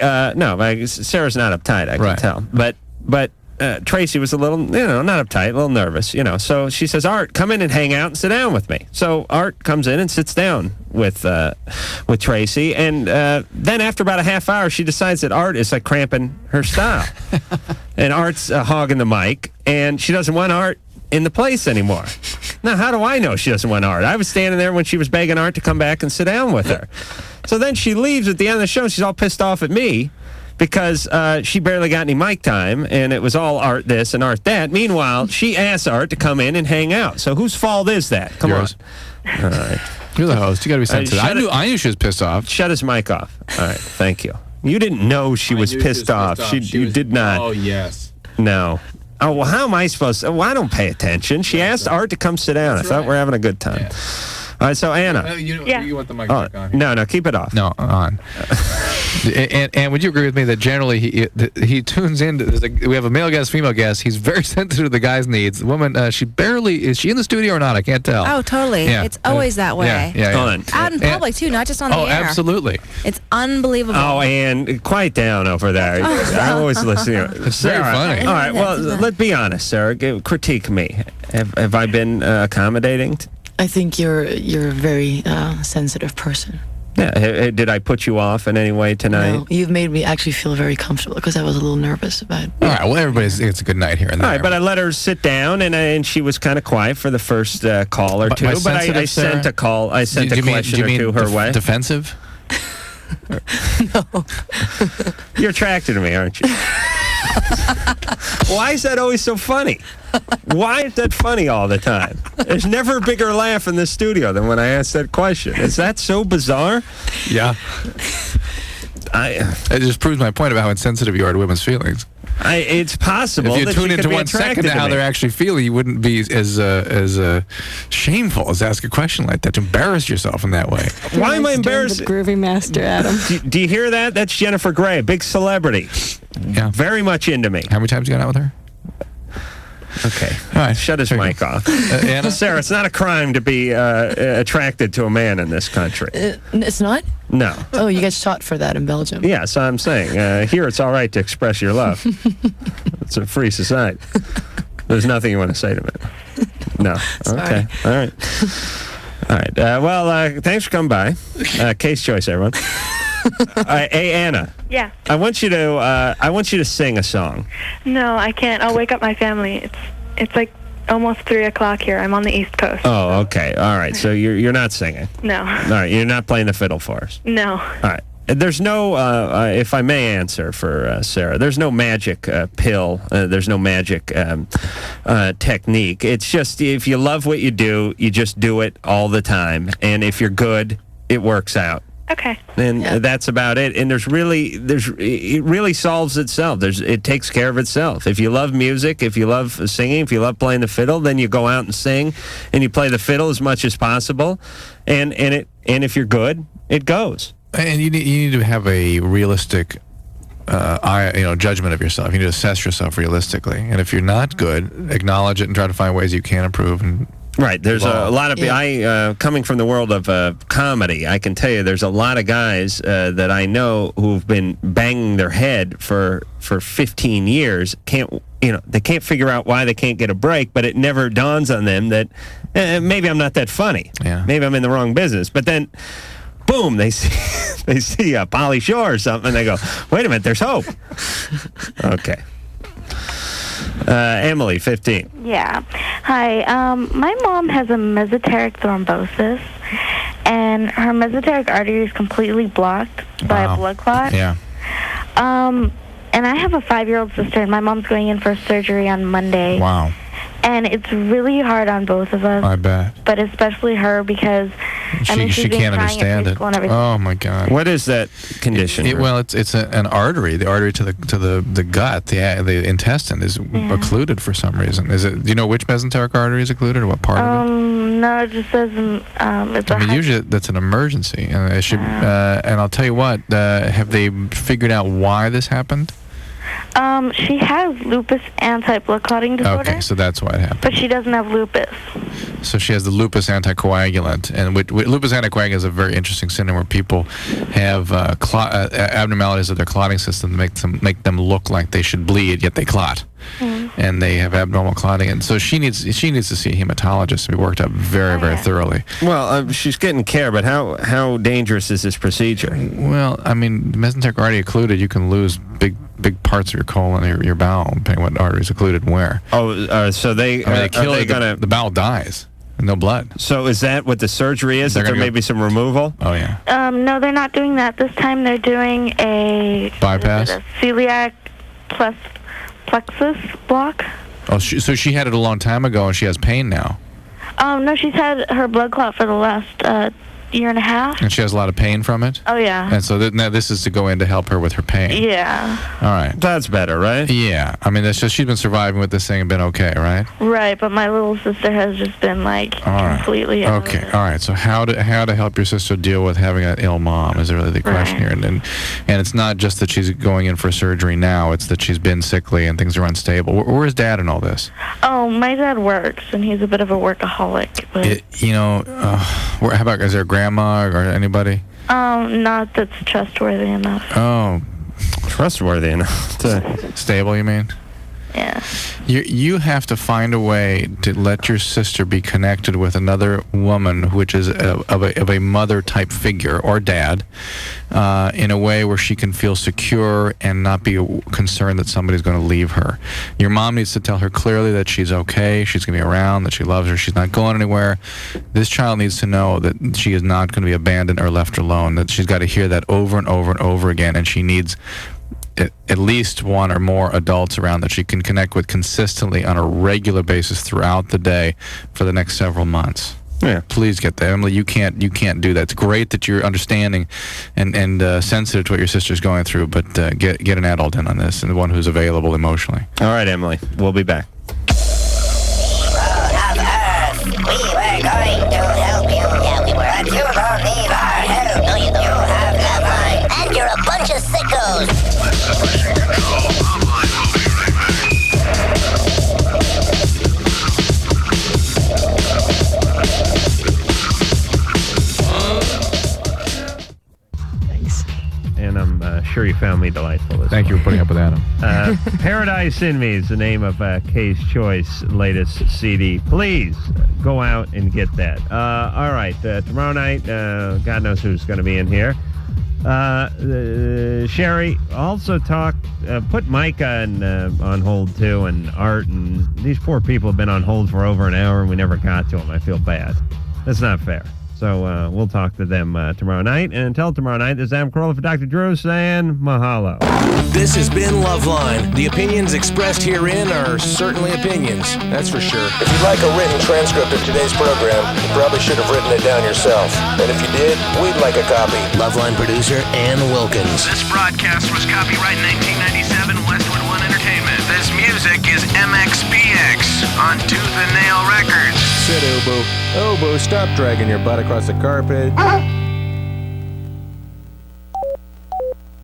Sarah's not uptight, I can tell. But Tracy was a little, not uptight, a little nervous, So she says, Art, come in and hang out and sit down with me. So Art comes in and sits down with Tracy. And then after about a half hour, she decides that Art is like cramping her style. And Art's hogging the mic. And she doesn't want Art in the place anymore. Now, how do I know she doesn't want Art? I was standing there when she was begging Art to come back and sit down with her. So then she leaves at the end of the show. She's all pissed off at me because she barely got any mic time, and it was all Art this and Art that. Meanwhile, she asked Art to come in and hang out. So whose fault is that? Come on. All right. You're the host. You got to be sensitive. I knew she was pissed off. Shut his mic off. All right. Thank you. You didn't know she was pissed off. You did not. Oh, yes. No. Oh, well, how am I supposed to? Well, I don't pay attention. She asked Art to come sit down. I thought we're having a good time. Yeah. All right, so Anna. You want the mic back on here? No, keep it off. No, on. and would you agree with me that generally he tunes in? We have a male guest, female guest. He's very sensitive to the guy's needs. The woman, is she in the studio or not? I can't tell. Oh, totally. Yeah. It's always that way. Yeah. Out in public, too, not just on the air. Oh, absolutely. It's unbelievable. Oh, and quiet down over there. I'm always listening. It's very funny. All right, well, let's be honest, Sarah. Critique me. Have I been accommodating? I think you're a very sensitive person. Yeah. Did I put you off in any way tonight? No, you've made me actually feel very comfortable because I was a little nervous about it. All right. Well, it's a good night here and there. All right, but I let her sit down, and she was kind of quiet for the first call or two. But I sent a call. I sent a question or two her way. Defensive? No. You're attracted to me, aren't you? Why is that always so funny? Why is that funny all the time? There's never a bigger laugh in the studio than when I ask that question. Is that so bizarre? Yeah. It just proves my point about how insensitive you are to women's feelings. It's possible. If you that tune you into could be 1 second to how they're actually feeling, you wouldn't be as shameful as ask a question like that, to embarrass yourself in that way. Why am I embarrassed? Groovy master, Adam. Do you hear that? That's Jennifer Grey, a big celebrity. Yeah. Very much into me. How many times you got out with her? Okay. All right. Shut his mic off. Sarah, it's not a crime to be attracted to a man in this country. It's not? No. Oh, you get shot for that in Belgium. Yeah, so I'm saying, here it's all right to express your love. It's a free society. There's nothing you want to say to me. No. Sorry. Okay. All right. All right. Well, thanks for coming by. Case choice, everyone. Hey, Anna. Yeah. I want you to sing a song. No, I can't. I'll wake up my family. It's like almost 3 o'clock here. I'm on the East Coast. Oh, okay. All right. So you're not singing. No. All right. You're not playing the fiddle for us. No. All right. There's no, if I may answer for Sarah, there's no magic pill. There's no magic technique. It's just if you love what you do, you just do it all the time. And if you're good, it works out. Okay. And that's about it. And it really solves itself. It takes care of itself. If you love music, if you love singing, if you love playing the fiddle, then you go out and sing, and you play the fiddle as much as possible. And if you're good, it goes. And you need to have a realistic judgment of yourself. You need to assess yourself realistically. And if you're not good, acknowledge it and try to find ways you can improve. Right. There's a lot of coming from the world of comedy, I can tell you there's a lot of guys that I know who've been banging their head for 15 years. They can't figure out why they can't get a break, but it never dawns on them that maybe I'm not that funny. Yeah. Maybe I'm in the wrong business. But then boom, they see Pauly Shore or something, and they go, wait a minute, there's hope. Okay. Emily, 15. Yeah. Hi. My mom has a mesenteric thrombosis, and her mesenteric artery is completely blocked by a blood clot. Yeah. And I have a 5-year-old sister, and my mom's going in for surgery on Monday. Wow. And it's really hard on both of us. I bet. But especially her because She can't understand it. Oh my God! What is that condition? Well, it's an artery. The artery to the gut, the intestine is occluded for some reason. Is it? Do you know which mesenteric artery is occluded, or what part of it? No, it just says it's I mean, usually that's an emergency, and it should. And I'll tell you what. Have they figured out why this happened? She has lupus anti-blood clotting disorder. Okay, so that's why it happened. But she doesn't have lupus. So she has the lupus anticoagulant, and lupus anticoagulant is a very interesting syndrome where people have abnormalities of their clotting system that make them look like they should bleed, yet they clot, and they have abnormal clotting. And so she needs to see a hematologist to be worked up very, very thoroughly. Well, she's getting care, but how dangerous is this procedure? Well, I mean, mesenteric artery occluded, you can lose big parts of your colon or your bowel, depending on what artery is occluded where. Oh, so they kill it. The bowel dies. No blood. So is that what the surgery is? That there may be some removal? Oh, yeah. No, they're not doing that. This time they're doing a bypass? A celiac plus plexus block. Oh, so she had it a long time ago and she has pain now. No, she's had her blood clot for the last year and a half. And she has a lot of pain from it? Oh, yeah. And so now this is to go in to help her with her pain. Yeah. All right. That's better, right? Yeah. I mean, that's just she's been surviving with this thing and been okay, right? Right, but my little sister has just been, completely out of Okay. it. All right. So how to help your sister deal with having an ill mom is really the question here. And it's not just that she's going in for surgery now. It's that she's been sickly and things are unstable. Where's Dad in all this? Oh, my dad works, and he's a bit of a workaholic. But How about, is there a grandma or anybody? Not that's trustworthy enough. Oh. Trustworthy enough to... Stable, you mean? Yeah. You have to find a way to let your sister be connected with another woman, which is of a mother-type figure, or dad, in a way where she can feel secure and not be concerned that somebody's going to leave her. Your mom needs to tell her clearly that she's okay, she's going to be around, that she loves her, she's not going anywhere. This child needs to know that she is not going to be abandoned or left alone, that she's got to hear that over and over and over again, and she needs at least one or more adults around that she can connect with consistently on a regular basis throughout the day for the next several months. Yeah. Please get that. Emily, you can't do that. It's great that you're understanding and sensitive to what your sister's going through, but get an adult in on this, and the one who's available emotionally. All right, Emily. We'll be back. We were going to help you, but you don't need our help. No, you don't. You have LoveLine, and you're a bunch of sickos. And I'm sure you found me delightful. Thank you for putting up with Adam. Paradise in Me is the name of Kay's Choice latest CD. Please go out and get that. All right, tomorrow night, God knows who's going to be in here. Sherry, also put Mike on hold too, and Art, and these poor people have been on hold for over an hour and we never got to them. I feel bad. That's not fair. So we'll talk to them tomorrow night. And until tomorrow night, this is Adam Carolla for Dr. Drew saying mahalo. This has been LoveLine. The opinions expressed herein are certainly opinions, that's for sure. If you'd like a written transcript of today's program, you probably should have written it down yourself. And if you did, we'd like a copy. LoveLine producer Ann Wilkins. This broadcast was copyright 1997 Westwood One Entertainment. This music is MXPX on Tooth and Nail Records. Sit, Obo. Obo, stop dragging your butt across the carpet.